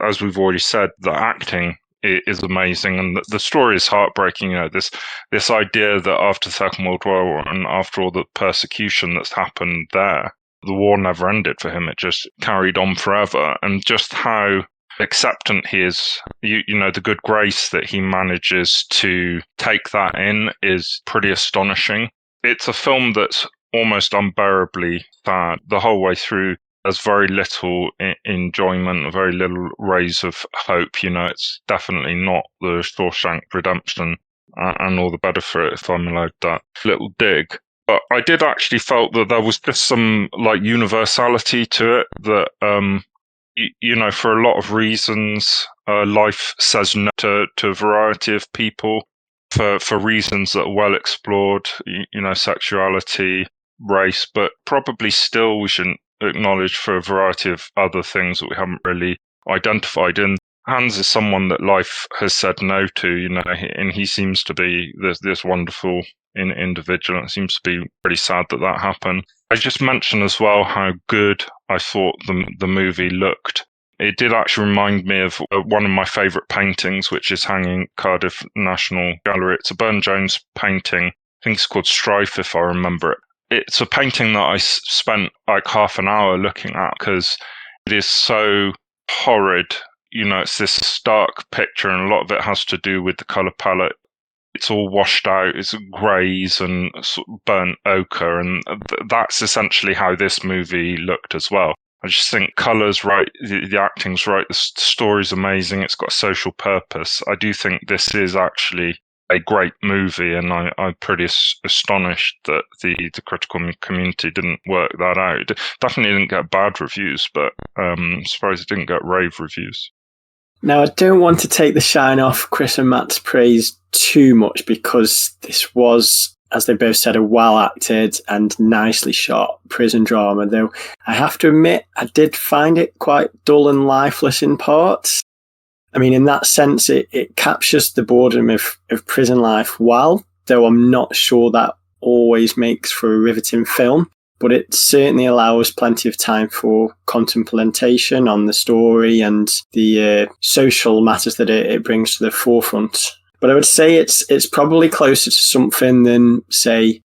As we've already said, the acting is amazing, and the story is heartbreaking. You know, this idea that after the Second World War and after all the persecution that's happened there, the war never ended for him. It just carried on forever, and just how acceptant he is, you know, the good grace that he manages to take that in is pretty astonishing. It's a film that's almost unbearably sad the whole way through. There's very little enjoyment, very little rays of hope. You know, it's definitely not the Shawshank Redemption, and all the better for it, if I'm allowed that little dig. But I did actually felt that there was just some like universality to it, that you know, for a lot of reasons, life says no to a variety of people for reasons that are well explored. You know, sexuality, race, but probably still we shouldn't acknowledge for a variety of other things that we haven't really identified. And Hans is someone that life has said no to, you know, and he seems to be this wonderful individual. It seems to be pretty sad that happened. I just mentioned as well how good I thought the movie looked. It did actually remind me of one of my favourite paintings, which is hanging at Cardiff National Gallery. It's a Burne-Jones painting. I think it's called Strife, if I remember it. It's a painting that I spent like half an hour looking at, because it is so horrid. You know, it's this stark picture, and a lot of it has to do with the colour palette. It's all washed out. It's greys and sort of burnt ochre, and that's essentially how this movie looked as well. I just think colour's right, the acting's right, the story's amazing, it's got a social purpose. I do think this is actually a great movie, and I'm pretty astonished that the critical community didn't work that out. It definitely didn't get bad reviews, but I'm surprised it didn't get rave reviews. Now, I don't want to take the shine off Chris and Matt's praise too much, because this was, as they both said, a well-acted and nicely shot prison drama, though I have to admit I did find it quite dull and lifeless in parts. I mean, in that sense, it captures the boredom of prison life well, though I'm not sure that always makes for a riveting film. But it certainly allows plenty of time for contemplation on the story and the social matters that it brings to the forefront. But I would say it's probably closer to something than, say,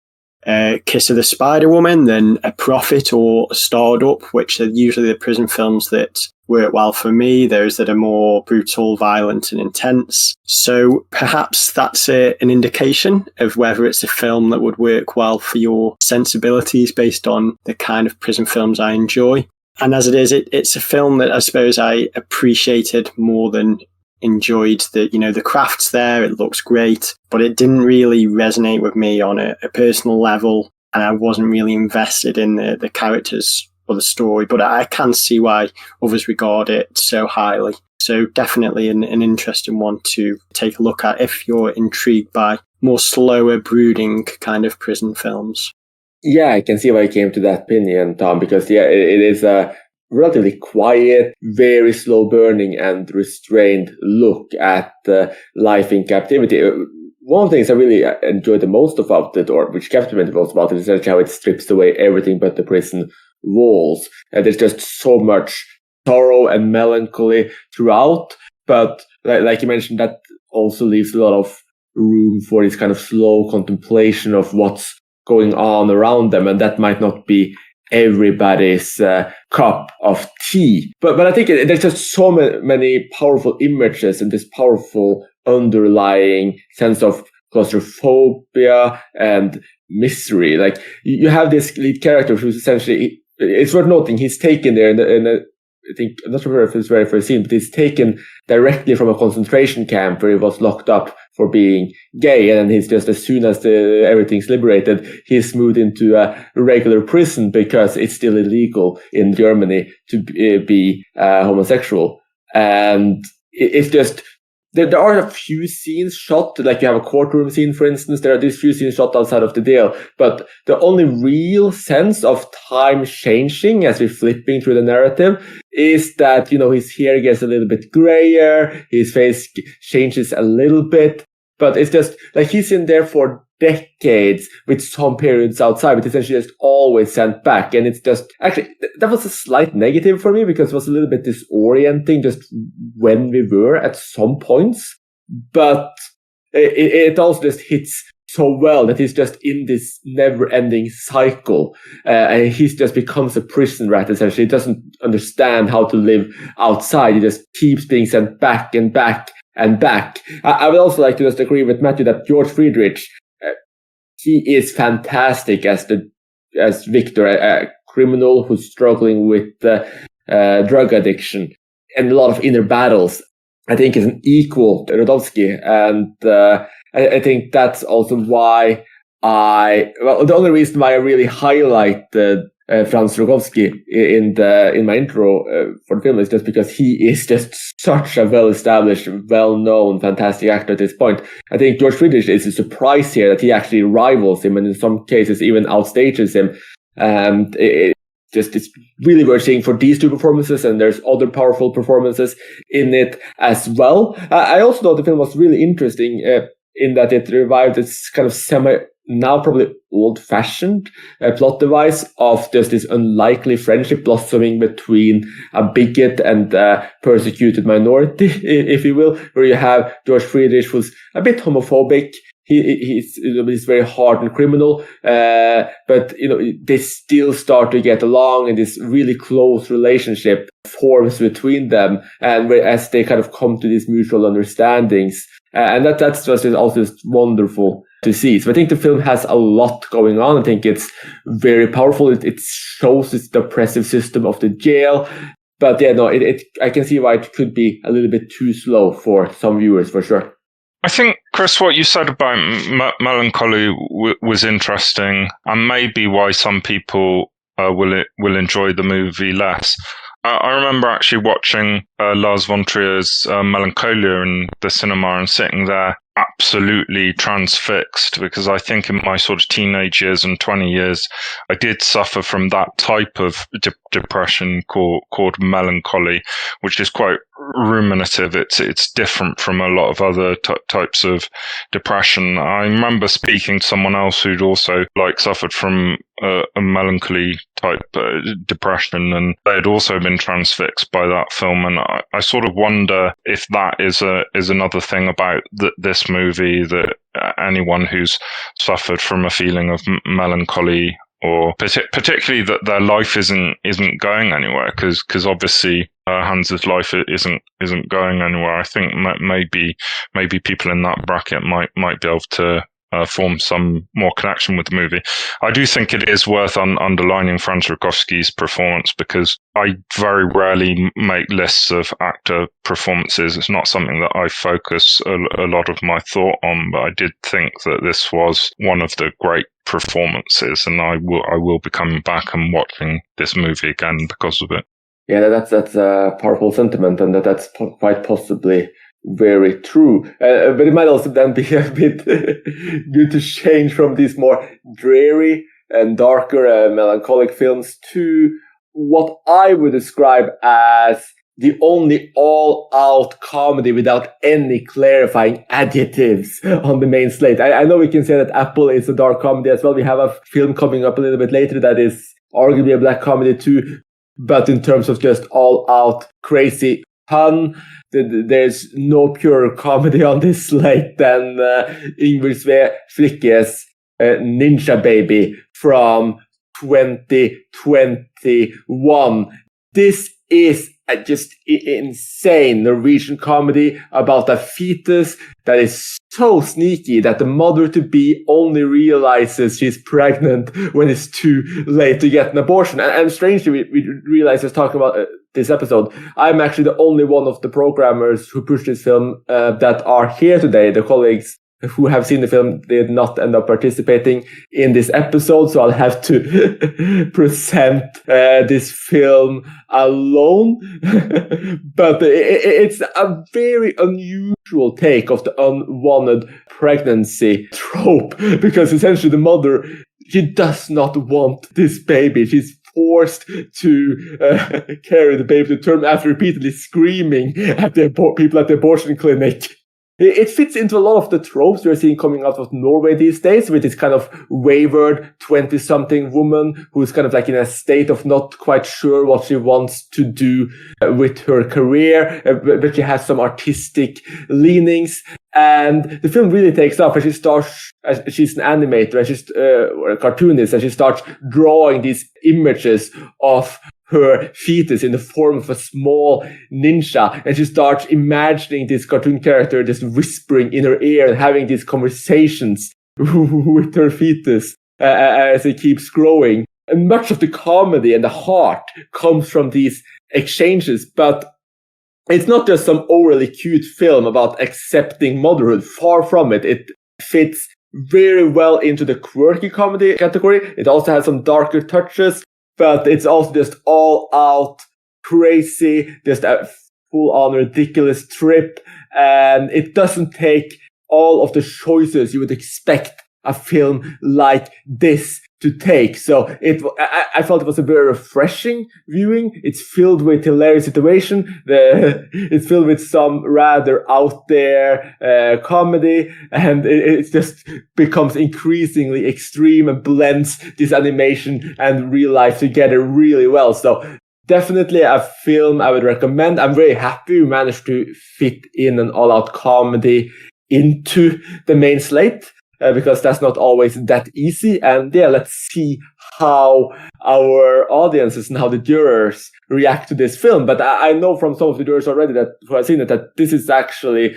Kiss of the Spider Woman, than A Prophet or Starred Up, which are usually the prison films that work well for me, those that are more brutal, violent and intense. So perhaps that's an indication of whether it's a film that would work well for your sensibilities based on the kind of prison films I enjoy. And as it is, it's a film that I suppose I appreciated more than enjoyed. The craft's there, it looks great, but it didn't really resonate with me on a personal level, and I wasn't really invested in the characters or the story, but I can see why others regard it so highly. So definitely an interesting one to take a look at if you're intrigued by more slower, brooding kind of prison films. Yeah, I can see why you came to that opinion, Tom, because it is a relatively quiet, very slow burning and restrained look at life in captivity. One of the things I really enjoyed the most about it, or which captivated me most about it, is actually how it strips away everything but the prison walls. And there's just so much sorrow and melancholy throughout. But like you mentioned, that also leaves a lot of room for this kind of slow contemplation of what's going on around them. And that might not be everybody's cup of tea. But I think there's just so many powerful images and this powerful underlying sense of claustrophobia and misery. Like you have this lead character who's essentially, it's worth noting, he's taken there in a I think, I'm not sure if it's very first scene, but he's taken directly from a concentration camp where he was locked up for being gay. And then he's just, as soon as everything's liberated, he's moved into a regular prison because it's still illegal in Germany to be homosexual. And it's just, there are a few scenes shot, like you have a courtroom scene, for instance. There are these few scenes shot outside of the jail, but the only real sense of time changing as we're flipping through the narrative is that, his hair gets a little bit grayer, his face changes a little bit, but it's just like he's in there for decades with some periods outside, but essentially just always sent back. And it's just, actually, that was a slight negative for me because it was a little bit disorienting just when we were at some points. But it also just hits so well that he's just in this never-ending cycle. And he just becomes a prison rat, essentially. He doesn't understand how to live outside. He just keeps being sent back and back and back. I would also like to just agree with Matthew that George Friedrich, he is fantastic as Victor, a criminal who's struggling with drug addiction and a lot of inner battles. I think is an equal to Rodowsky, and I think that's also why the only reason why I really highlight Franz Rogowski in my intro for the film is just because he is just such a well-established, well-known, fantastic actor at this point. I think George Friedrich is a surprise here that he actually rivals him and in some cases even outstages him. And it's really worth seeing for these two performances, and there's other powerful performances in it as well. I also thought the film was really interesting in that it revived this kind of now probably old-fashioned plot device of just this unlikely friendship blossoming between a bigot and a persecuted minority, if you will, where you have George Friedrich, who's a bit homophobic. He's this very hardened criminal, but they still start to get along, and this really close relationship forms between them, and as they kind of come to these mutual understandings, and that's just also just wonderful to see. So I think the film has a lot going on. I think it's very powerful. It shows the oppressive system of the jail, but I can see why it could be a little bit too slow for some viewers, for sure. I think, Chris, what you said about melancholy was interesting, and maybe why some people will enjoy the movie less. I remember actually watching Lars von Trier's Melancholia in the cinema and sitting there absolutely transfixed, because I think in my sort of teenage years and 20 years, I did suffer from that type of depression called melancholy, which is quite ruminative. It's different from a lot of other types of depression. I remember speaking to someone else who'd also suffered from a melancholy type depression, and they had also been transfixed by that film. And I sort of wonder if that is another thing about this movie, that anyone who's suffered from a feeling of melancholy, or particularly that their life isn't going anywhere, because obviously Hans's life isn't going anywhere. I think maybe people in that bracket might be able to form some more connection with the movie. I do think it is worth underlining Franz Rogowski's performance, because I very rarely make lists of actor performances. It's not something that I focus a lot of my thought on, but I did think that this was one of the great performances, and I will be coming back and watching this movie again because of it. Yeah, that's a powerful sentiment, and that's quite possibly very true. But it might also then be a bit good to change from these more dreary and darker melancholic films to what I would describe as the only all-out comedy without any clarifying adjectives on the main slate. I know we can say that Apple is a dark comedy as well. We have a film coming up a little bit later that is arguably a black comedy too. But in terms of just all-out crazy fun, there's no pure comedy on this slate than Ingrid Fricke's Ninja Baby from 2021. This is just insane Norwegian comedy about a fetus that is so sneaky that the mother-to-be only realizes she's pregnant when it's too late to get an abortion. And strangely, we realize as talking about this episode, I'm actually the only one of the programmers who pushed this film that are here today. The colleagues who have seen the film, they did not end up participating in this episode, so I'll have to present this film alone. But it's a very unusual take of the unwanted pregnancy trope, because essentially the mother, she does not want this baby. She's forced to carry the baby to term after repeatedly screaming at the people at the abortion clinic. It fits into a lot of the tropes we're seeing coming out of Norway these days, with this kind of wayward 20-something woman who's kind of like in a state of not quite sure what she wants to do with her career, but she has some artistic leanings. And the film really takes off as she starts, as she's an animator, or a cartoonist, and she starts drawing these images of her fetus in the form of a small ninja, and she starts imagining this cartoon character just whispering in her ear and having these conversations with her fetus as it keeps growing. And much of the comedy and the heart comes from these exchanges, but it's not just some overly cute film about accepting motherhood. Far from it. It fits very well into the quirky comedy category. It also has some darker touches, but it's also just all out crazy, just a full on ridiculous trip. And it doesn't take all of the choices you would expect a film like this to take. So I felt it was a very refreshing viewing. It's filled with hilarious situation. It's filled with some rather out there comedy, and it just becomes increasingly extreme and blends this animation and real life together really well. So definitely a film I would recommend. I'm very happy we managed to fit in an all-out comedy into the main slate. Because that's not always that easy. And yeah, let's see how our audiences and how the jurors react to this film. But I know from some of the jurors already who have seen it that this is actually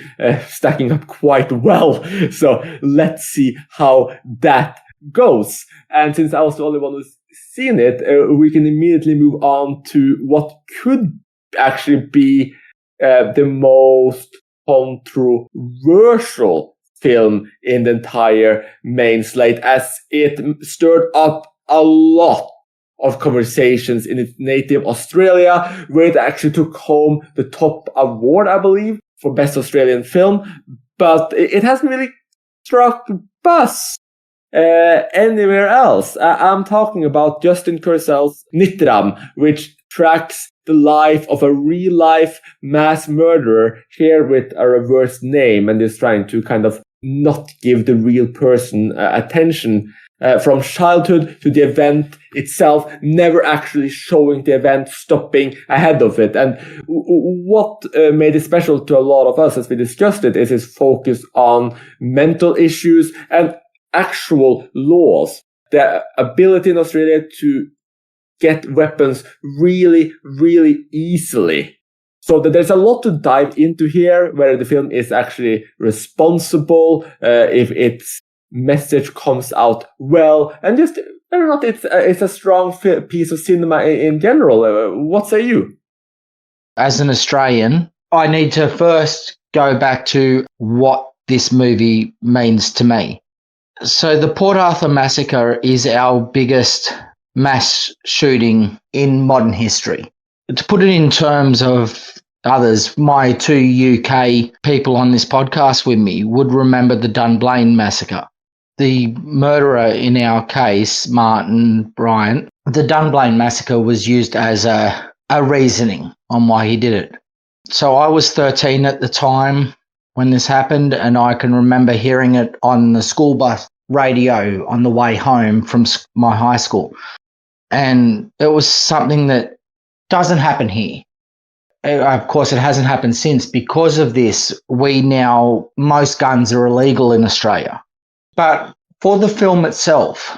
stacking up quite well. So let's see how that goes. And since I was the only one who's seen it, we can immediately move on to what could actually be the most controversial film in the entire main slate, as it stirred up a lot of conversations in its native Australia, where it actually took home the top award, I believe, for Best Australian Film, but it hasn't really struck buzz anywhere else. I'm talking about Justin Kurzel's Nitram, which tracks the life of a real-life mass murderer here with a reverse name, and is trying to kind of not give the real person attention from childhood to the event itself, never actually showing the event, stopping ahead of it. And what made it special to a lot of us as we discussed it is his focus on mental issues and actual laws. The ability in Australia to get weapons really, really easily. So there's a lot to dive into here, whether the film is actually responsible, if its message comes out well, and just whether or not it's a strong piece of cinema in general. What say you? As an Australian, I need to first go back to what this movie means to me. So the Port Arthur massacre is our biggest mass shooting in modern history. To put it in terms of others, my two UK people on this podcast with me would remember the Dunblane massacre. The murderer in our case, Martin Bryant, the Dunblane massacre was used as a reasoning on why he did it. So I was 13 at the time when this happened, and I can remember hearing it on the school bus radio on the way home from my high school. And it was something that doesn't happen here. Of course, it hasn't happened since. Because of this, most guns are illegal in Australia. But for the film itself,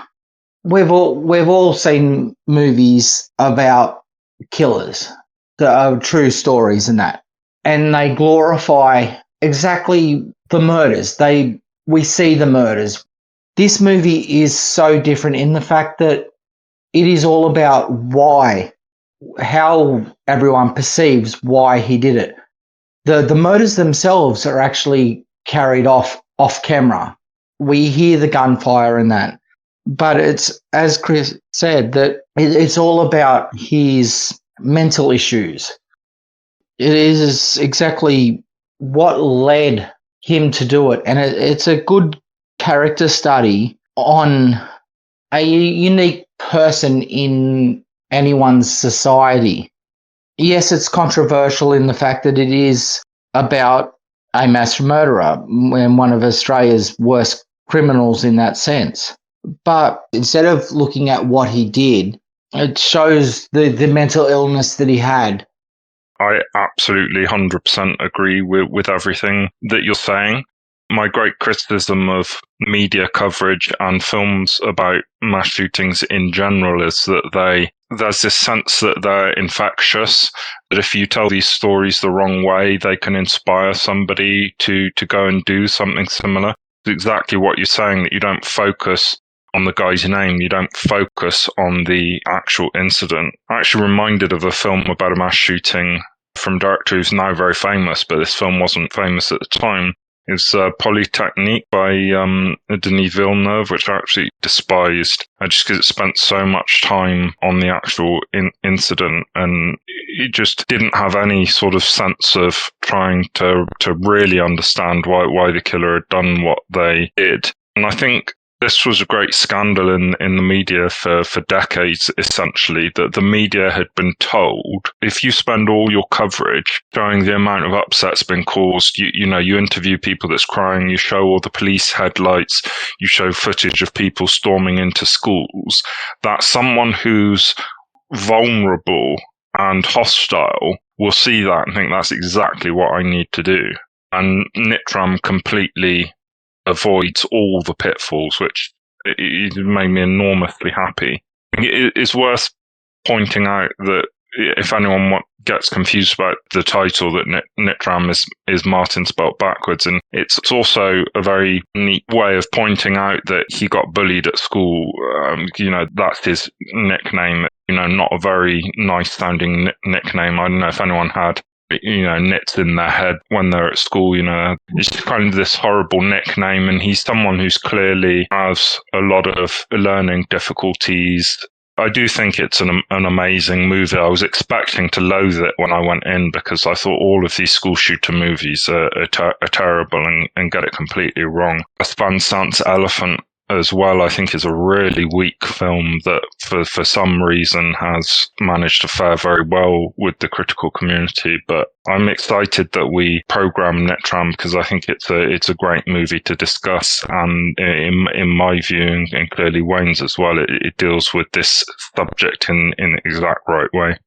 we've all seen movies about killers that are true stories and that, and they glorify exactly the murders. We see the murders. This movie is so different in the fact that it is all about how everyone perceives why he did it. The murders themselves are actually carried off camera. We hear the gunfire and that. But it's, as Chris said, that it's all about his mental issues. It is exactly what led him to do it. And it's a good character study on a unique person in anyone's society. Yes, it's controversial in the fact that it is about a mass murderer and one of Australia's worst criminals in that sense. But instead of looking at what he did, it shows the mental illness that he had. I absolutely 100% agree with everything that you're saying. My great criticism of media coverage and films about mass shootings in general is that there's this sense that they're infectious, that if you tell these stories the wrong way, they can inspire somebody to go and do something similar. It's exactly what you're saying, that you don't focus on the guy's name, you don't focus on the actual incident. I'm actually reminded of a film about a mass shooting from a director who's now very famous, but this film wasn't famous at the time. It's Polytechnique by Denis Villeneuve, which I actually despised, just because it spent so much time on the actual incident, and it just didn't have any sort of sense of trying to really understand why the killer had done what they did. And I think this was a great scandal in the media for decades, essentially, that the media had been told, if you spend all your coverage showing the amount of upset's been caused, you interview people that's crying, you show all the police headlights, you show footage of people storming into schools, that someone who's vulnerable and hostile will see that and think that's exactly what I need to do. And Nitram completely avoids all the pitfalls, which it made me enormously happy. It's worth pointing out that if anyone gets confused about the title, that Nitram is Martin spelt backwards, and it's also a very neat way of pointing out that he got bullied at school. That's his nickname. Not a very nice sounding nickname. I don't know if anyone had nits in their head when they're at school, it's kind of this horrible nickname, and he's someone who's clearly has a lot of learning difficulties. I do think it's an amazing movie. I was expecting to loathe it when I went in, because I thought all of these school shooter movies are terrible and get it completely wrong. Van Sant's Elephant as well, I think, is a really weak film that for some reason has managed to fare very well with the critical community. But I'm excited that we program Nitram, because I think it's a great movie to discuss, and in my view, and clearly Wayne's as well, it deals with this subject in the exact right way.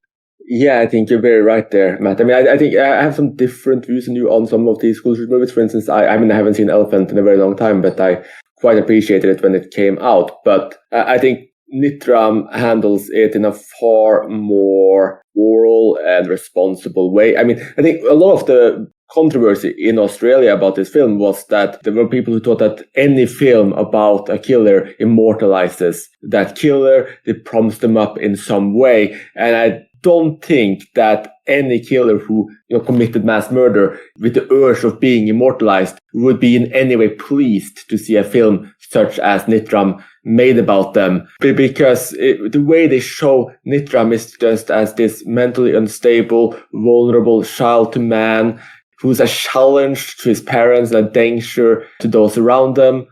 Yeah, I think you're very right there, Matt. I mean, I think I have some different views than you on some of these school shoot movies. For instance, I haven't seen Elephant in a very long time, but I quite appreciated it when it came out. But I think Nitram handles it in a far more moral and responsible way. I mean, I think a lot of the controversy in Australia about this film was that there were people who thought that any film about a killer immortalizes that killer, they prompts them up in some way. And I don't think that any killer who committed mass murder with the urge of being immortalized would be in any way pleased to see a film such as Nitram made about them, because the way they show Nitram is just as this mentally unstable, vulnerable child to man who's a challenge to his parents and a danger to those around them.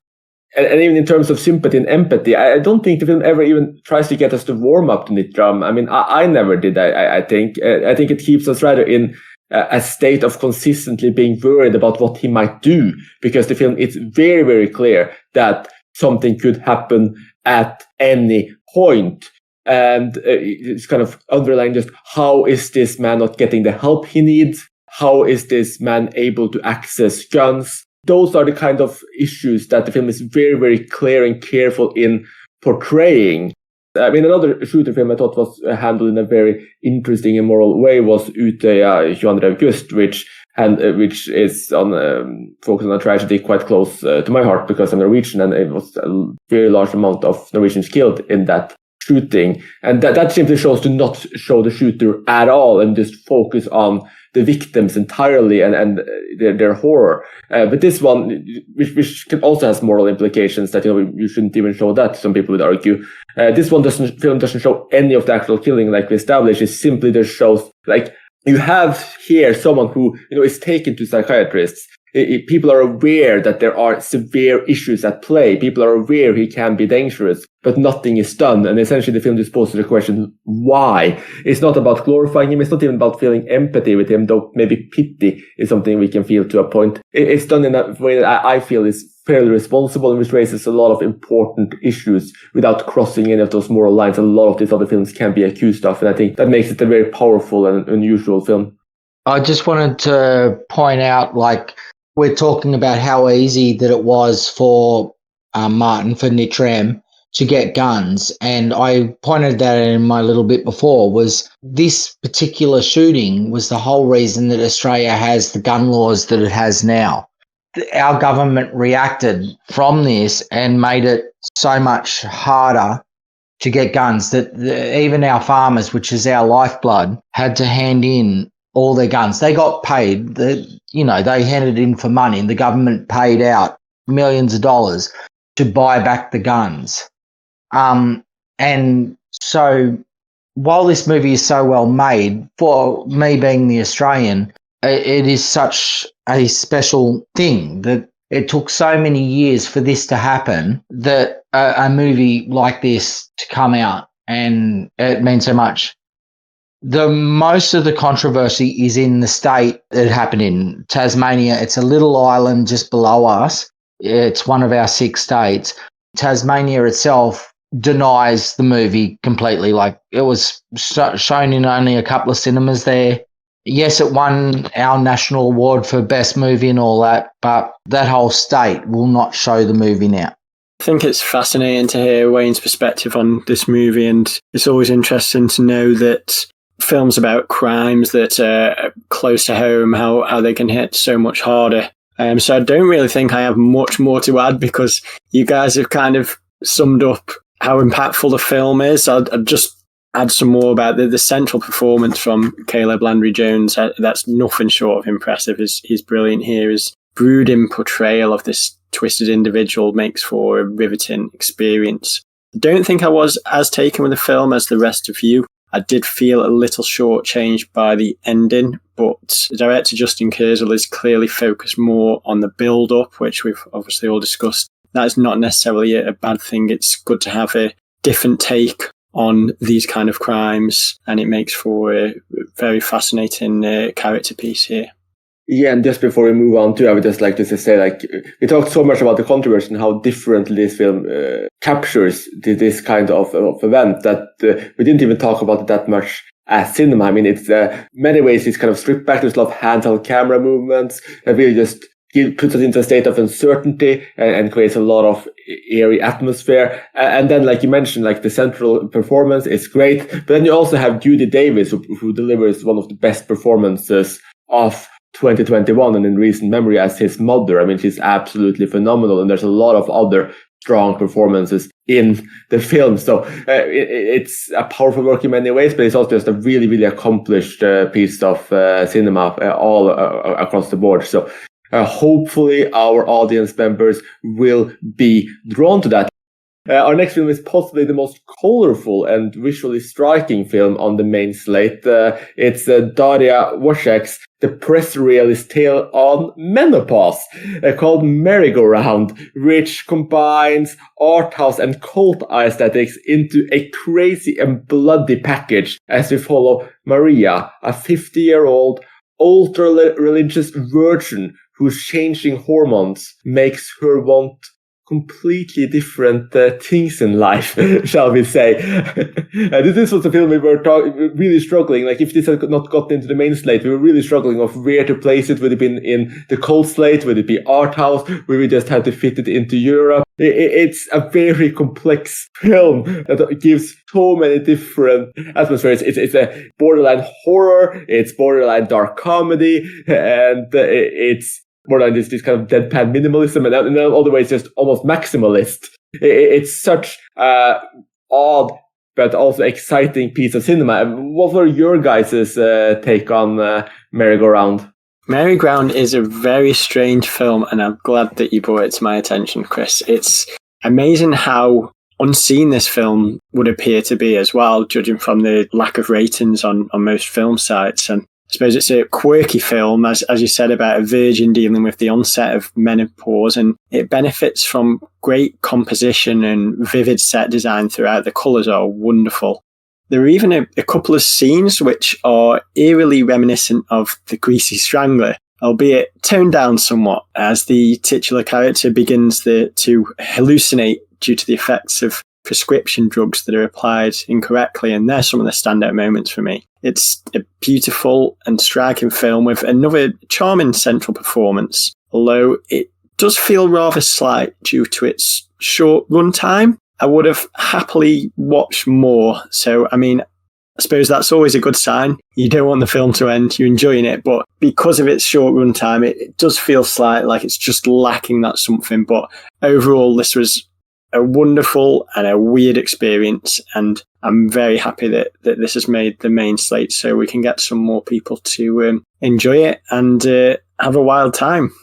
And even in terms of sympathy and empathy, I don't think the film ever even tries to get us to warm up to Nitram. I mean, I never did. I think it keeps us rather in a state of consistently being worried about what he might do, because the film is very, very clear that something could happen at any point. And it's kind of underlying just how is this man not getting the help he needs? How is this man able to access guns? Those are the kind of issues that the film is very, very clear and careful in portraying. I mean, another shooter film I thought was handled in a very interesting and moral way was Utøya 22. August, which is on focused on a tragedy quite close to my heart because I'm Norwegian, and it was a very large amount of Norwegians killed in that shooting. And that simply shows to not show the shooter at all and just focus on the victims entirely and their horror. But this one, which also has moral implications that, you shouldn't even show that, some people would argue. This film doesn't show any of the actual killing like we established. It simply just shows, like, you have here someone who, is taken to psychiatrists. People are aware that there are severe issues at play. People are aware he can be dangerous, but nothing is done. And essentially the film just poses the question, why? It's not about glorifying him. It's not even about feeling empathy with him, though maybe pity is something we can feel to a point. It's done in a way that I feel is fairly responsible and which raises a lot of important issues without crossing any of those moral lines a lot of these other films can be accused of. And I think that makes it a very powerful and unusual film. I just wanted to point out, we're talking about how easy that it was for Martin, for Nitram, to get guns. And I pointed that out in my little bit before, was this particular shooting was the whole reason that Australia has the gun laws that it has now. Our government reacted from this and made it so much harder to get guns that even our farmers, which is our lifeblood, had to hand in all their guns. They got paid. They handed in for money, and the government paid out millions of dollars to buy back the guns. And so while this movie is so well made, for me being the Australian, it is such a special thing that it took so many years for this to happen, that a movie like this to come out, and it means so much. The most of the controversy is in the state it happened in, Tasmania. It's a little island just below us. It's one of our 6 states. Tasmania itself denies the movie completely. It was shown in only a couple of cinemas there. Yes, it won our national award for best movie and all that, but that whole state will not show the movie now. I think it's fascinating to hear Wayne's perspective on this movie, and it's always interesting to know that films about crimes that are close to home, how they can hit so much harder. So I don't really think I have much more to add, because you guys have kind of summed up how impactful the film is. I'd just add some more about the central performance from Caleb Landry Jones. That's nothing short of impressive. He's brilliant here. His brooding portrayal of this twisted individual makes for a riveting experience. I don't think I was as taken with the film as the rest of you. I did feel a little shortchanged by the ending, but director Justin Kurzel is clearly focused more on the build-up, which we've obviously all discussed. That is not necessarily a bad thing. It's good to have a different take on these kind of crimes, and it makes for a very fascinating character piece here. Yeah, and just before we move on too, I would just like to say, we talked so much about the controversy and how differently this film captures this kind of event that we didn't even talk about it that much as cinema. I mean, it's many ways it's kind of stripped back. There's a lot of handheld camera movements that really just puts us into a state of uncertainty and creates a lot of eerie atmosphere. And then, like you mentioned, the central performance is great. But then you also have Judy Davis, who delivers one of the best performances of 2021 and in recent memory as his mother. I mean, she's absolutely phenomenal. And there's a lot of other strong performances in the film. So it's a powerful work in many ways, but it's also just a really, really accomplished piece of cinema all across the board. So hopefully our audience members will be drawn to that. Our next film is possibly the most colorful and visually striking film on the main slate. It's Daria Wozniak's The Press Realist Tale on Menopause, called Merry-Go-Round, which combines arthouse and cult aesthetics into a crazy and bloody package as we follow Maria, a 50-year-old ultra-religious virgin whose changing hormones makes her want completely different things in life, shall we say. This was a film we were really struggling. Like, if this had not gotten into the main slate, we were really struggling of where to place it. Would it been in the cult slate? Would it be art house? Where we just had to fit it into Europe? It's a very complex film that gives so many different atmospheres. It's a borderline horror, it's borderline dark comedy, and it's more than this kind of deadpan minimalism, and then all the way it's just almost maximalist. It's such odd but also exciting piece of cinema. What were your guys' take on Merry-Go-Round? Merry-Go-Round is a very strange film, and I'm glad that you brought it to my attention, Chris. It's amazing how unseen this film would appear to be as well, judging from the lack of ratings on most film sites. And I suppose it's a quirky film, as you said, about a virgin dealing with the onset of menopause, and it benefits from great composition and vivid set design throughout. The colours are wonderful. There are even a couple of scenes which are eerily reminiscent of The Greasy Strangler, albeit toned down somewhat, as the titular character begins to hallucinate due to the effects of prescription drugs that are applied incorrectly, and they're some of the standout moments for me. It's a beautiful and striking film with another charming central performance, although it does feel rather slight due to its short runtime. I would have happily watched more, so I mean, I suppose that's always a good sign. You don't want the film to end, you're enjoying it, but because of its short runtime, it does feel slight like it's just lacking that something. But overall, this was a wonderful and a weird experience, and I'm very happy that this has made the main slate so we can get some more people to enjoy it and have a wild time.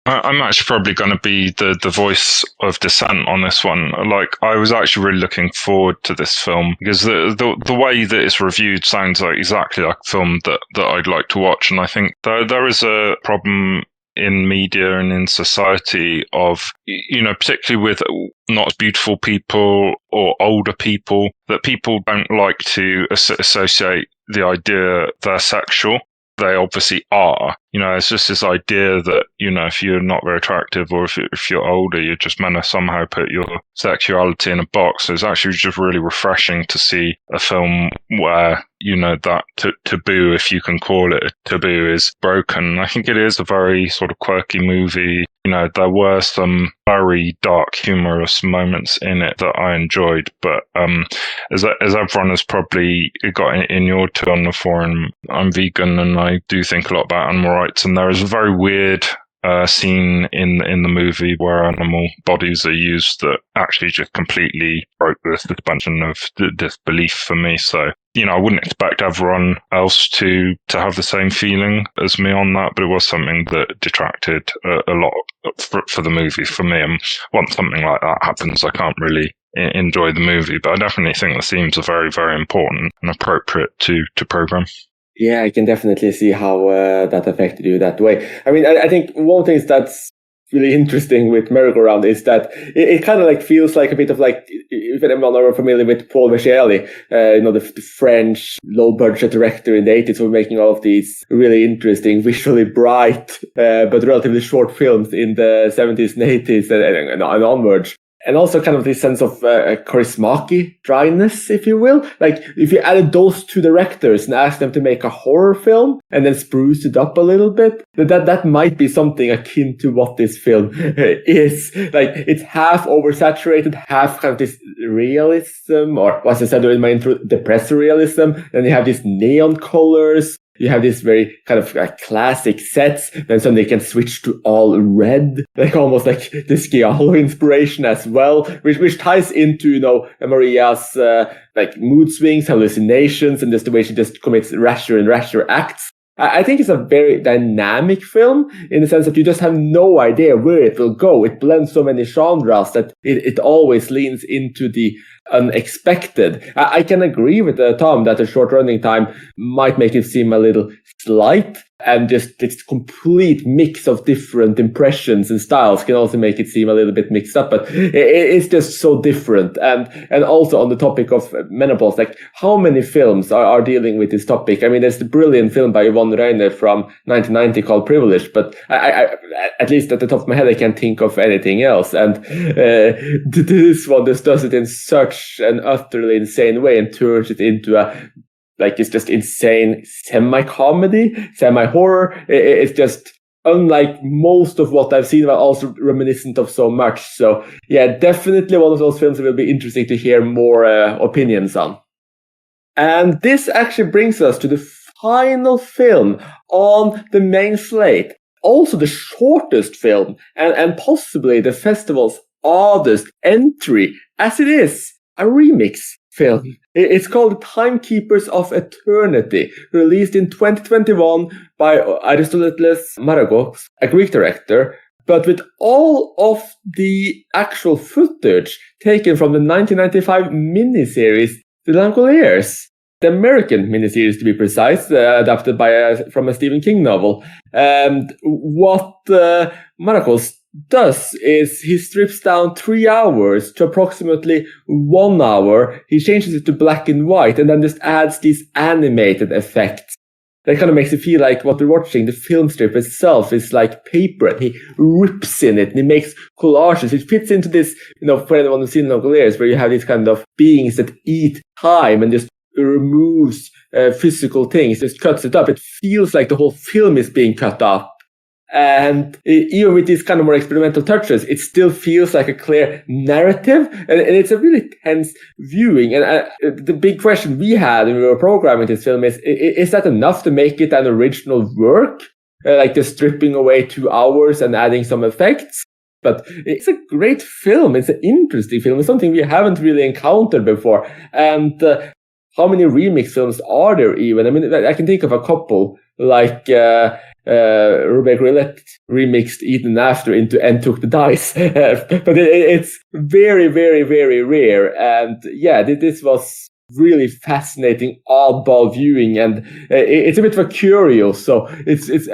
I'm actually probably going to be the voice of dissent on this one. Like, I was actually really looking forward to this film because the way that it's reviewed sounds like exactly like a film that I'd like to watch. And I think there is a problem in media and in society of, you know, particularly with not beautiful people or older people, that people don't like to associate the idea they're sexual. They obviously are. You know, it's just this idea that, you know, if you're not very attractive or if you're older, you're just meant to somehow put your sexuality in a box. It's actually just really refreshing to see a film where, you know, that taboo, if you can call it a taboo, is broken. I think it is a very sort of quirky movie. You know, there were some very dark, humorous moments in it that I enjoyed. But as everyone has probably got in your two on the forum, I'm vegan and I do think a lot about animal rights. And there is a very weird scene in the movie where animal bodies are used that actually just completely broke the suspension of disbelief for me. So, you know, I wouldn't expect everyone else to have the same feeling as me on that, but it was something that detracted a lot for the movie for me. And once something like that happens, I can't really enjoy the movie. But I definitely think the themes are very, very important and appropriate to program. Yeah, I can definitely see how that affected you that way. I mean, I think one thing that's really interesting with Merry-Go-Round is that it kind of like feels like a bit of like, if anyone are familiar with Paul Micheli, you know, the French low-budget director in the 80s, who were making all of these really interesting, visually bright, but relatively short films in the 70s and 80s and onwards. And also kind of this sense of charismatic dryness, if you will. Like, if you added those two directors and asked them to make a horror film and then spruce it up a little bit, that might be something akin to what this film is. Like, it's half oversaturated, half kind of this realism, or as I said in my intro, depressed realism. Then you have these neon colors. You have this very kind of classic sets, then suddenly you can switch to all red, like almost like the Sciallo inspiration as well, which ties into, you know, Maria's like mood swings, hallucinations, and just the way she just commits rasher and rasher acts. I think it's a very dynamic film in the sense that you just have no idea where it will go. It blends so many genres that it always leans into the unexpected. I can agree with Tom that the short running time might make it seem a little slight, and just this complete mix of different impressions and styles can also make it seem a little bit mixed up, but it's just so different. And also on the topic of menopause, like how many films are dealing with this topic? I mean, there's the brilliant film by Yvonne Rainer from 1990 called Privilege, but I at least at the top of my head, I can't think of anything else. And this one just does it in such an utterly insane way and turns it into it's just insane semi-comedy, semi-horror. It's just unlike most of what I've seen, but also reminiscent of so much. So yeah, definitely one of those films that will be interesting to hear more opinions on. And this actually brings us to the final film on the main slate. Also the shortest film and possibly the festival's oddest entry, as it is a remix film. It's called Timekeepers of Eternity, released in 2021 by Aristoteles Maragos, a Greek director, but with all of the actual footage taken from the 1995 miniseries The Langoliers, the American miniseries to be precise, adapted from a Stephen King novel. And what Maragos does is he strips down 3 hours to approximately 1 hour. He changes it to black and white and then just adds these animated effects. That kind of makes it feel like what we're watching, the film strip itself, is like paper, and he rips in it and he makes collages. It fits into this, for anyone who's seen Langoliers, where you have these kind of beings that eat time and just removes physical things, just cuts it up. It feels like the whole film is being cut up. And even with these kind of more experimental touches, it still feels like a clear narrative, and it's a really tense viewing. And the big question we had when we were programming this film is that enough to make it an original work? Like just stripping away 2 hours and adding some effects? But it's a great film. It's an interesting film. It's something we haven't really encountered before. And how many remix films are there even? I mean, I can think of a couple, like Rebecca Grillet remixed Eden After into And Took the Dice. But it's very, very, very rare. And yeah, this was really fascinating, oddball viewing, and it's a bit of a curious. So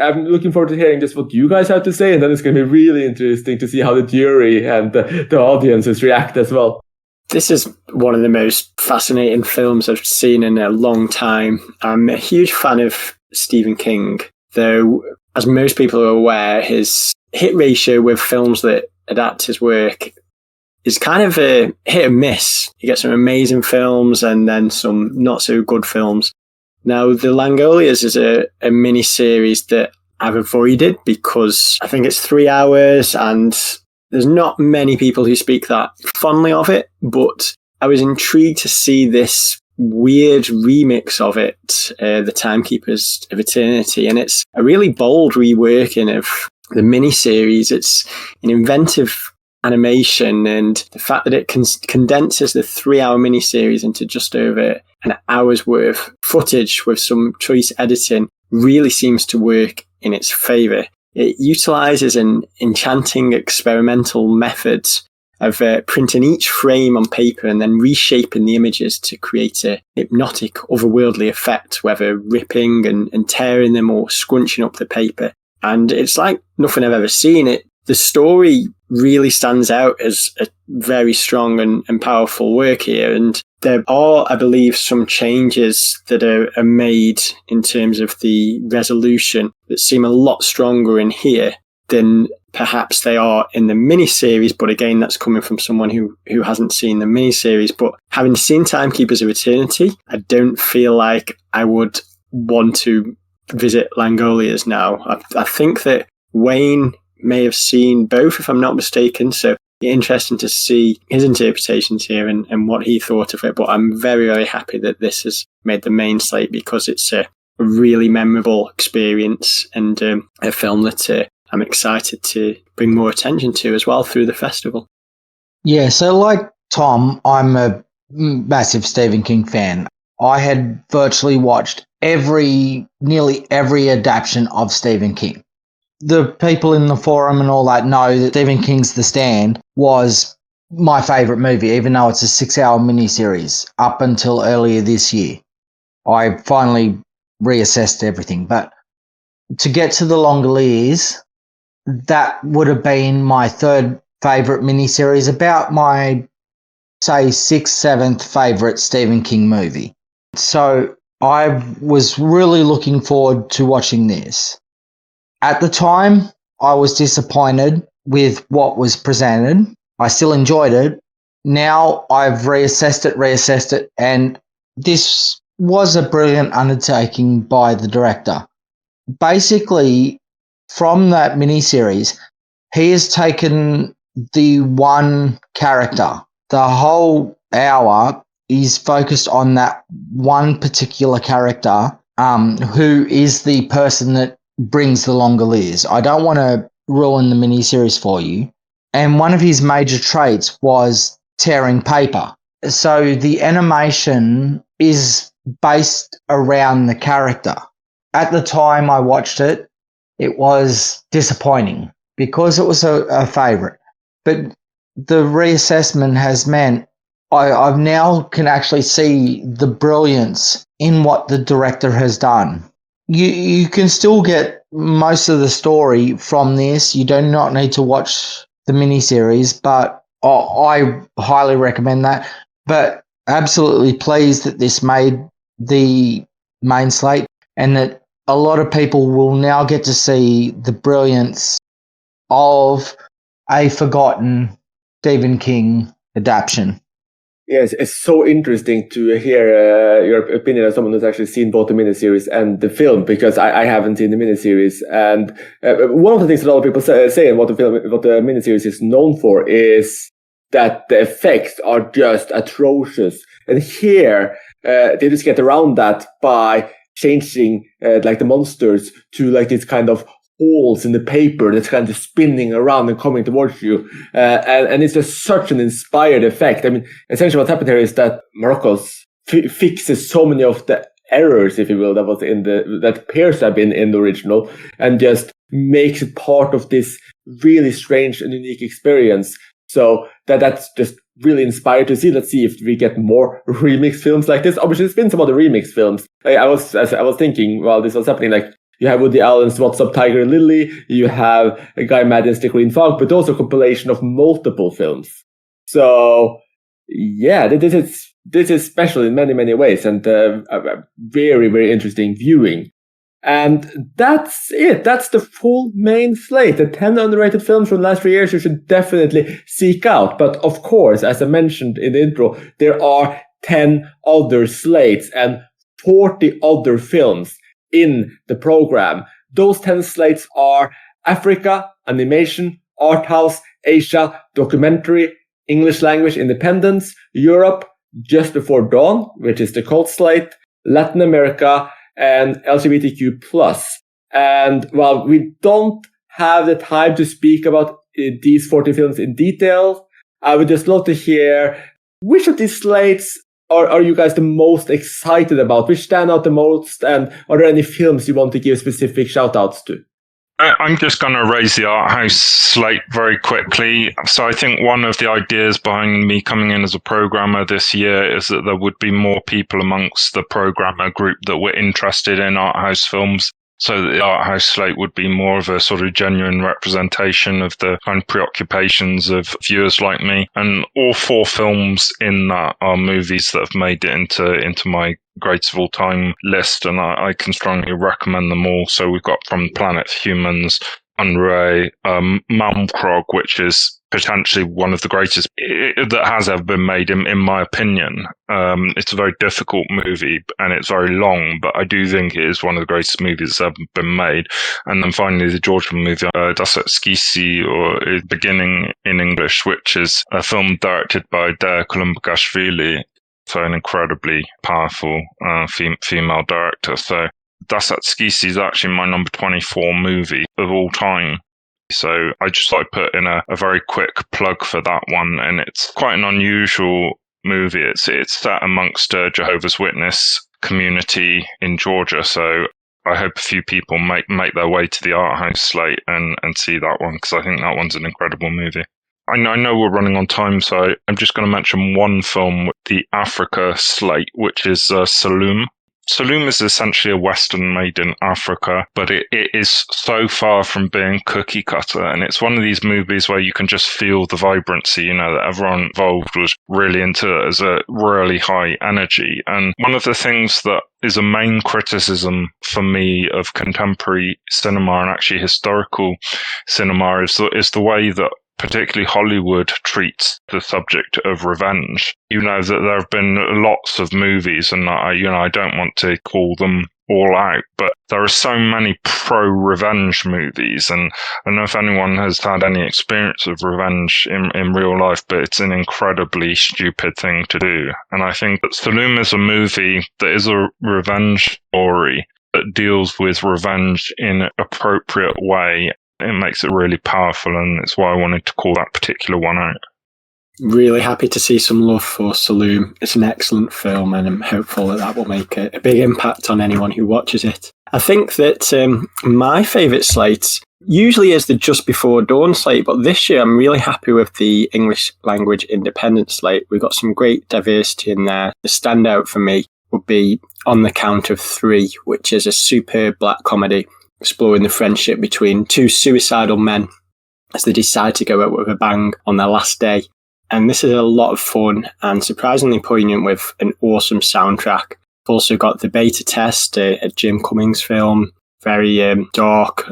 I'm looking forward to hearing just what you guys have to say, and then it's going to be really interesting to see how the jury and the audiences react as well. This is one of the most fascinating films I've seen in a long time. I'm a huge fan of Stephen King, though, as most people are aware, his hit ratio with films that adapt his work is kind of a hit and miss. You get some amazing films and then some not so good films. Now, The Langoliers is a mini-series that I've avoided because I think it's 3 hours and there's not many people who speak that fondly of it, but I was intrigued to see this weird remix of it, The Timekeepers of Eternity, and it's a really bold reworking of the miniseries. It's an inventive animation, and the fact that it condenses the 3 hour miniseries into just over an hour's worth footage with some choice editing really seems to work in its favour. It utilises an enchanting experimental method of printing each frame on paper and then reshaping the images to create a hypnotic, otherworldly effect, whether ripping and tearing them or scrunching up the paper. And it's like nothing I've ever seen. The story really stands out as a very strong and powerful work here. And there are, I believe, some changes that are made in terms of the resolution that seem a lot stronger in here than perhaps they are in the miniseries. But again, that's coming from someone who hasn't seen the miniseries. But having seen Timekeepers of Eternity, I don't feel like I would want to visit Langoliers now. I think that Wayne may have seen both, if I'm not mistaken. So interesting to see his interpretations here and what he thought of it. But I'm very, very happy that this has made the main slate because it's a really memorable experience and a film that I'm excited to bring more attention to as well through the festival. Yeah, so like Tom, I'm a massive Stephen King fan. I had virtually watched nearly every adaptation of Stephen King. The people in the forum and all that know that Stephen King's The Stand was my favourite movie, even though it's a 6-hour miniseries up until earlier this year. I finally reassessed everything. But to get to The Longoliers, that would have been my third favourite miniseries, about my, say, 6th, 7th favourite Stephen King movie. So I was really looking forward to watching this. At the time, I was disappointed with what was presented. I still enjoyed it. Now I've reassessed it, and this was a brilliant undertaking by the director. Basically, from that miniseries, he has taken the one character. The whole hour is focused on that one particular character, who is the person that brings the Longoliers. I don't want to ruin the miniseries for you. And one of his major traits was tearing paper. So the animation is based around the character. At the time I watched it, it was disappointing because it was a favourite. But the reassessment has meant I now can actually see the brilliance in what the director has done. You can still get most of the story from this. You do not need to watch the miniseries, but I highly recommend that. But absolutely pleased that this made the main slate and that a lot of people will now get to see the brilliance of a forgotten Stephen King adaptation. Yes, it's so interesting to hear your opinion as someone who's actually seen both the miniseries and the film, because I haven't seen the miniseries. And one of the things that a lot of people say and what the miniseries is known for is that the effects are just atrocious. And here, they just get around that by changing like the monsters to like this kind of holes in the paper that's kind of spinning around and coming towards you. And it's just such an inspired effect. I mean, essentially what's happened here is that Marocco's fixes so many of the errors, if you will, that was that appears to have been in the original, and just makes it part of this really strange and unique experience. So that's just really inspired to see. Let's see if we get more remix films like this. Obviously, there's been some other remix films. I was thinking while this was happening, like, you have Woody Allen's What's Up, Tiger Lily. You have Guy Maddin's The Green Fog, but also a compilation of multiple films. So, yeah, this is special in many, many ways, and a very, very interesting viewing. And that's it. That's the full main slate. The 10 underrated films from the last 3 years you should definitely seek out. But of course, as I mentioned in the intro, there are 10 other slates and 40 other films in the program. Those 10 slates are Africa, animation, arthouse, Asia, documentary, English language independence, Europe, Just Before Dawn, which is the cult slate, Latin America, and LGBTQ+. And while we don't have the time to speak about these 40 films in detail, I would just love to hear which of these slates are you guys the most excited about? Which stand out the most? And are there any films you want to give specific shout outs to? I'm just going to raise the art house slate very quickly. So I think one of the ideas behind me coming in as a programmer this year is that there would be more people amongst the programmer group that were interested in art house films. So the art house slate would be more of a sort of genuine representation of the kind of preoccupations of viewers like me. And all 4 films in that are movies that have made it into my greatest of all time list, and I can strongly recommend them all. So we've got From Planet Humans, Unray, Malmkrog, which is potentially one of the greatest that has ever been made, in my opinion. It's a very difficult movie and it's very long, but I do think it is one of the greatest movies that's ever been made. And then finally, the Georgian movie, Das Skisi, or Beginning in English, which is a film directed by Dea Kolumbagashvili, so an incredibly powerful female director. So Das Skisi is actually my number 24 movie of all time. So I just thought I'd put in a very quick plug for that one. And it's quite an unusual movie. It's set amongst Jehovah's Witness community in Georgia. So I hope a few people make their way to the Arthouse slate and see that one, because I think that one's an incredible movie. I know we're running on time, so I'm just going to mention one film with the Africa slate, which is Saloom. Saloom is essentially a Western made in Africa, but it is so far from being cookie cutter. And it's one of these movies where you can just feel the vibrancy, that everyone involved was really into it as a really high energy. And one of the things that is a main criticism for me of contemporary cinema and actually historical cinema is the way that particularly Hollywood treats the subject of revenge. That there have been lots of movies, and I don't want to call them all out, but there are so many pro-revenge movies, and I don't know if anyone has had any experience of revenge in real life, but it's an incredibly stupid thing to do. And I think that Saloom is a movie that is a revenge story that deals with revenge in an appropriate way. It makes it really powerful, and it's why I wanted to call that particular one out. Really happy to see some love for Saloom. It's an excellent film, and I'm hopeful that will make a big impact on anyone who watches it. I think that my favourite slate usually is the Just Before Dawn slate, but this year I'm really happy with the English language independent slate. We've got some great diversity in there. The standout for me would be On the Count of Three, which is a superb black comedy exploring the friendship between two suicidal men as they decide to go out with a bang on their last day. And this is a lot of fun and surprisingly poignant with an awesome soundtrack. We've also got The Beta Test, a Jim Cummings film, very dark,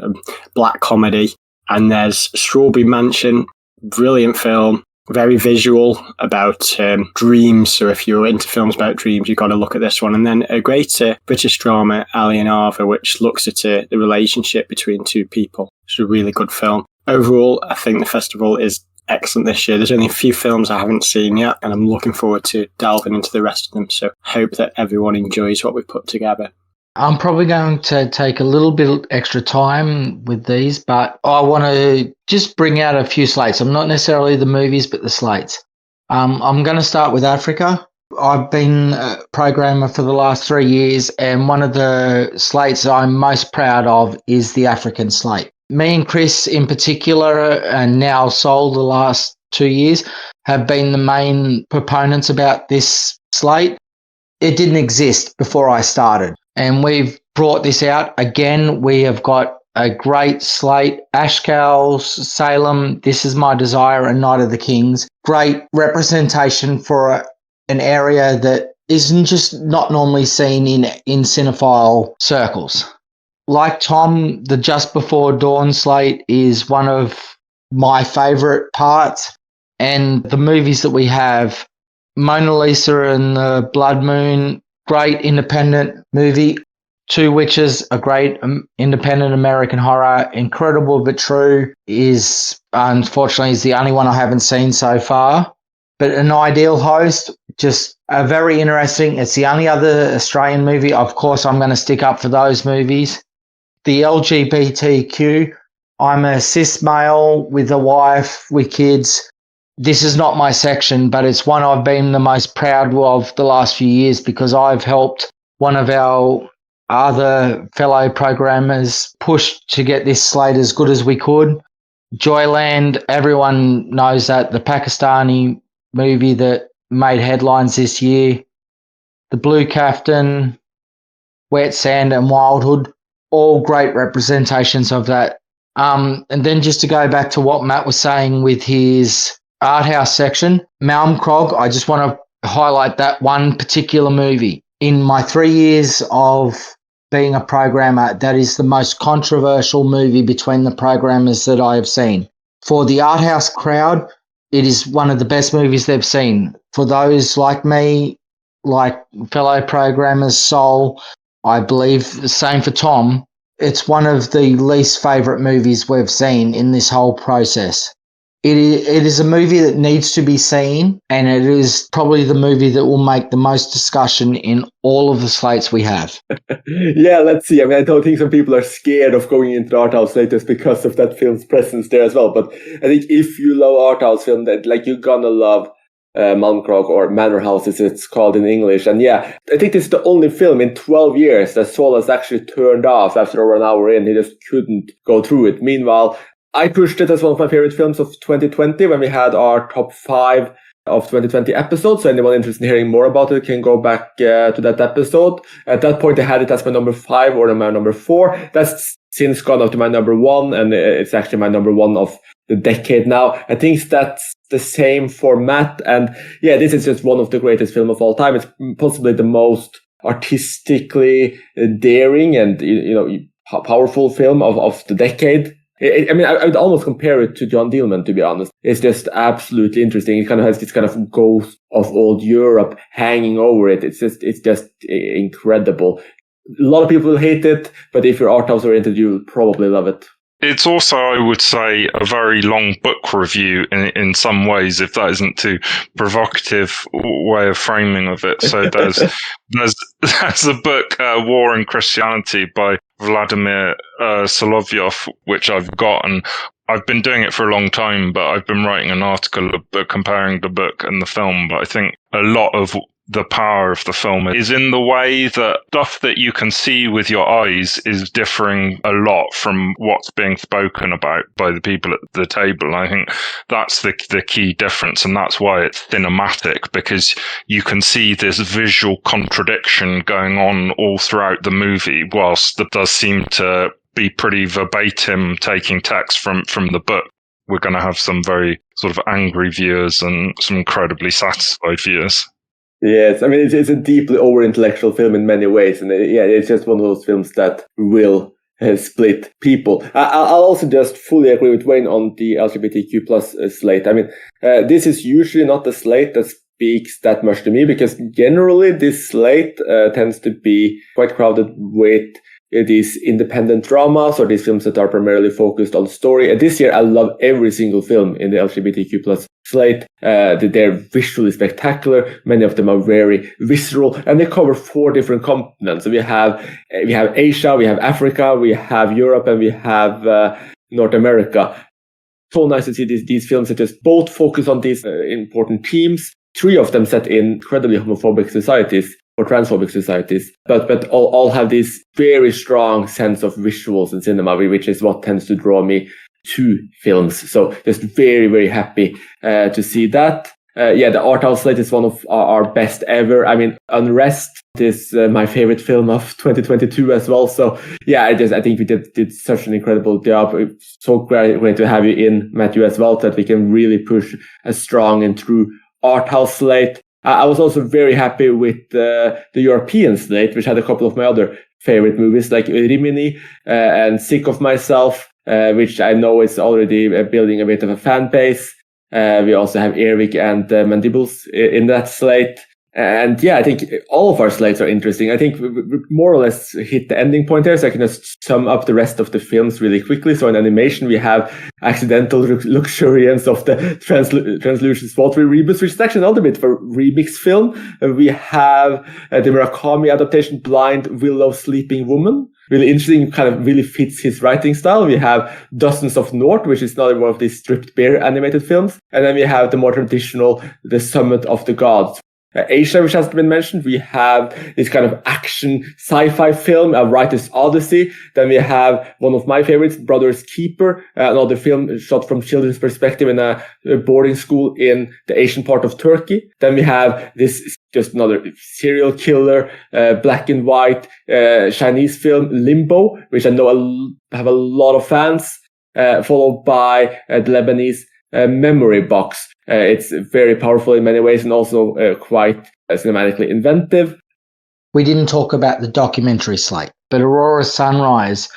black comedy. And there's Strawberry Mansion, brilliant film, very visual, about dreams. So if you're into films about dreams, you've got to look at this one. And then a great British drama, Ali and Arthur, which looks at the relationship between two people. It's a really good film. Overall, I think the festival is excellent this year. There's only a few films I haven't seen yet, and I'm looking forward to delving into the rest of them. So I hope that everyone enjoys what we've put together. I'm probably going to take a little bit extra time with these, but I want to just bring out a few slates. I'm not necessarily the movies, but the slates. I'm going to start with Africa. I've been a programmer for the last 3 years, and one of the slates I'm most proud of is the African slate. Me and Chris in particular, and now Sol the last 2 years, have been the main proponents about this slate. It didn't exist before I started, and we've brought this out again. We have got a great slate: Ashcal, Salem, This Is My Desire, and Night of the Kings. Great representation for an area that isn't just not normally seen in cinephile circles. Like Tom, the Just Before Dawn slate is one of my favourite parts, and the movies that we have, Mona Lisa and the Blood Moon, great independent movie. Two Witches, a great independent American horror. Incredible But True is, unfortunately, is the only one I haven't seen so far. But An Ideal Host, just a very interesting. It's the only other Australian movie. Of course, I'm going to stick up for those movies. The LGBTQ, I'm a cis male with a wife, with kids. This is not my section, but it's one I've been the most proud of the last few years, because I've helped one of our other fellow programmers push to get this slate as good as we could. Joyland, everyone knows that, the Pakistani movie that made headlines this year. The Blue Kaftan, Wet Sand and Wildhood, all great representations of that. And then just to go back to what Matt was saying with his arthouse section, Malmkrog, I just want to highlight that one particular movie. In my 3 years of being a programmer, that is the most controversial movie between the programmers that I have seen. For the arthouse crowd, it is one of the best movies they've seen. For those like me, like fellow programmers, Sol, I believe the same for Tom, it's one of the least favourite movies we've seen in this whole process. It is a movie that needs to be seen, and it is probably the movie that will make the most discussion in all of the slates we have. Yeah, let's see. I mean, I don't think some people are scared of going into the arthouse slate just because of that film's presence there as well. But I think if you love arthouse film, that like you're gonna love Malmkrog, or Manor House as it's called in English. And yeah, I think this is the only film in 12 years that Saul has actually turned off after over an hour in. He just couldn't go through it. Meanwhile, I pushed it as one of my favorite films of 2020 when we had our top 5 of 2020 episodes. So anyone interested in hearing more about it can go back to that episode. At that point, I had it as my number 5 or my number 4. That's since gone up to my number 1, and it's actually my number 1 of the decade now. I think that's the same for Matt. And yeah, this is just one of the greatest films of all time. It's possibly the most artistically daring and powerful film of the decade. I mean, I would almost compare it to John Dillman, to be honest. It's just absolutely interesting. It kind of has this kind of ghost of old Europe hanging over it. It's just incredible. A lot of people will hate it, but if you're art house oriented, you'll probably love it. It's also, I would say, a very long book review in some ways, if that isn't too provocative way of framing of it. So there's a book, War and Christianity by Vladimir Solovyov, which I've got, and I've been doing it for a long time, but I've been writing an article comparing the book and the film. But I think a lot of the power of the film is in the way that stuff that you can see with your eyes is differing a lot from what's being spoken about by the people at the table. I think that's the key difference, and that's why it's cinematic, because you can see this visual contradiction going on all throughout the movie, whilst it does seem to be pretty verbatim taking text from the book. We're going to have some very sort of angry viewers and some incredibly satisfied viewers. Yes, I mean, it's a deeply over-intellectual film in many ways. And it's just one of those films that will split people. I'll also just fully agree with Wayne on the LGBTQ plus slate. I mean, this is usually not the slate that speaks that much to me, because generally this slate tends to be quite crowded with these independent dramas or these films that are primarily focused on story. And this year, I love every single film in the LGBTQ plus slate. They're visually spectacular. Many of them are very visceral, and they cover 4 different continents. So we have Asia, we have Africa, we have Europe, and we have North America. So nice to see these films that just both focus on these important themes. 3 of them set in incredibly homophobic societies or transphobic societies, but all have this very strong sense of visuals in cinema, which is what tends to draw me to films. So just very, very happy to see that. The art house slate is one of our best ever. I mean, Unrest is my favorite film of 2022 as well. So yeah, I think we did such an incredible job. It's so great to have you in, Matthew, as well, that we can really push a strong and true art house slate. I was also very happy with the European slate, which had a couple of my other favorite movies like Rimini and Sick of Myself, which I know is already building a bit of a fan base. We also have Ervik and Mandibles in that slate. And yeah, I think all of our slates are interesting. I think we more or less hit the ending point there, so I can just sum up the rest of the films really quickly. So in animation, we have Accidental Luxuriance of the Translucent Spot reboots, which is actually another bit of a remix film. We have the Murakami adaptation, Blind Willow Sleeping Woman. Really interesting, kind of really fits his writing style. We have Dozens of North, which is another one of these stripped bear animated films. And then we have the more traditional The Summit of the Gods. Asia, which has been mentioned, we have this kind of action sci-fi film, A Writer's Odyssey. Then we have one of my favorites, Brother's Keeper, another film shot from children's perspective in a boarding school in the Asian part of Turkey. Then we have this just another serial killer, black and white Chinese film, Limbo, which I know have a lot of fans, followed by the Lebanese Memory Box. It's very powerful in many ways and also quite cinematically inventive. We didn't talk about the documentary slate, but Aurora Sunrise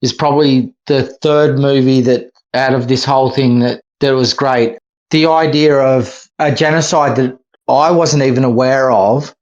is probably the 3rd movie that out of this whole thing that was great. The idea of a genocide that I wasn't even aware of,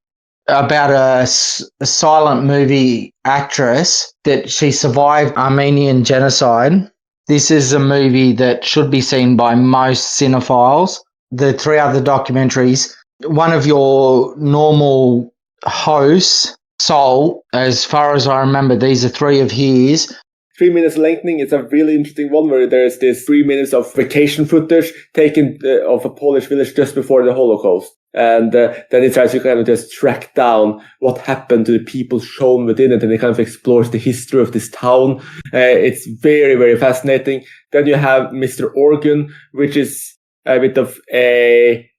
about a silent movie actress that she survived Armenian genocide. This is a movie that should be seen by most cinephiles. The 3 other documentaries, one of your normal hosts, Sol, as far as I remember, these are 3 of his. 3 minutes lengthening. It's a really interesting one where there's this 3 minutes of vacation footage taken of a Polish village just before the Holocaust. And then it tries to kind of just track down what happened to the people shown within it, and it kind of explores the history of this town. It's very, very fascinating. Then you have Mr. Organ, which is a bit of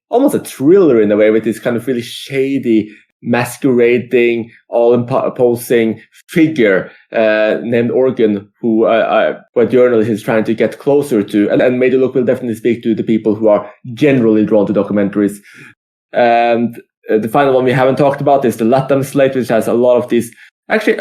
almost a thriller in a way, with this kind of really shady, masquerading, all-imposing figure named Organ, who a journalist is trying to get closer to. And Made to Look will definitely speak to the people who are generally drawn to documentaries. And the final one we haven't talked about is the Latam slate, which has a lot of these. Actually,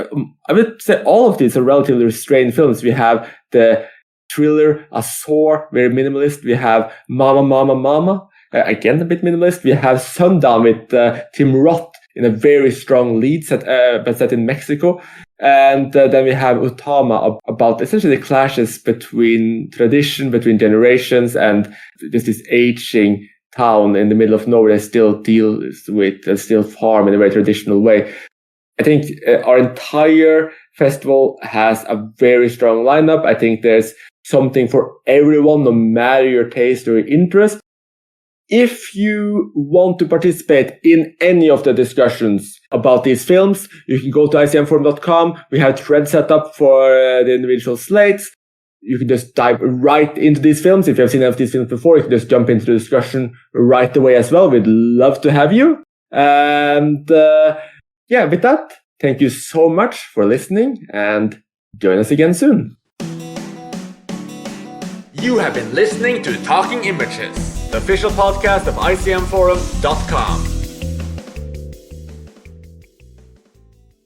I would say all of these are relatively restrained films. We have the thriller Azor, very minimalist. We have Mama, Mama, Mama, again a bit minimalist. We have Sundown with Tim Roth in a very strong lead, but set in Mexico. And then we have Utama, about essentially the clashes between tradition, between generations, and just this aging town in the middle of nowhere that still deals with, still farm in a very traditional way. I think our entire festival has a very strong lineup. I think there's something for everyone, no matter your taste or your interest. If you want to participate in any of the discussions about these films, you can go to icmforum.com. We have threads set up for the individual slates. You can just dive right into these films. If you have seen any of these films before, you can just jump into the discussion right away as well. We'd love to have you. And with that, thank you so much for listening, and join us again soon. You have been listening to Talking Images, the official podcast of icmforum.com.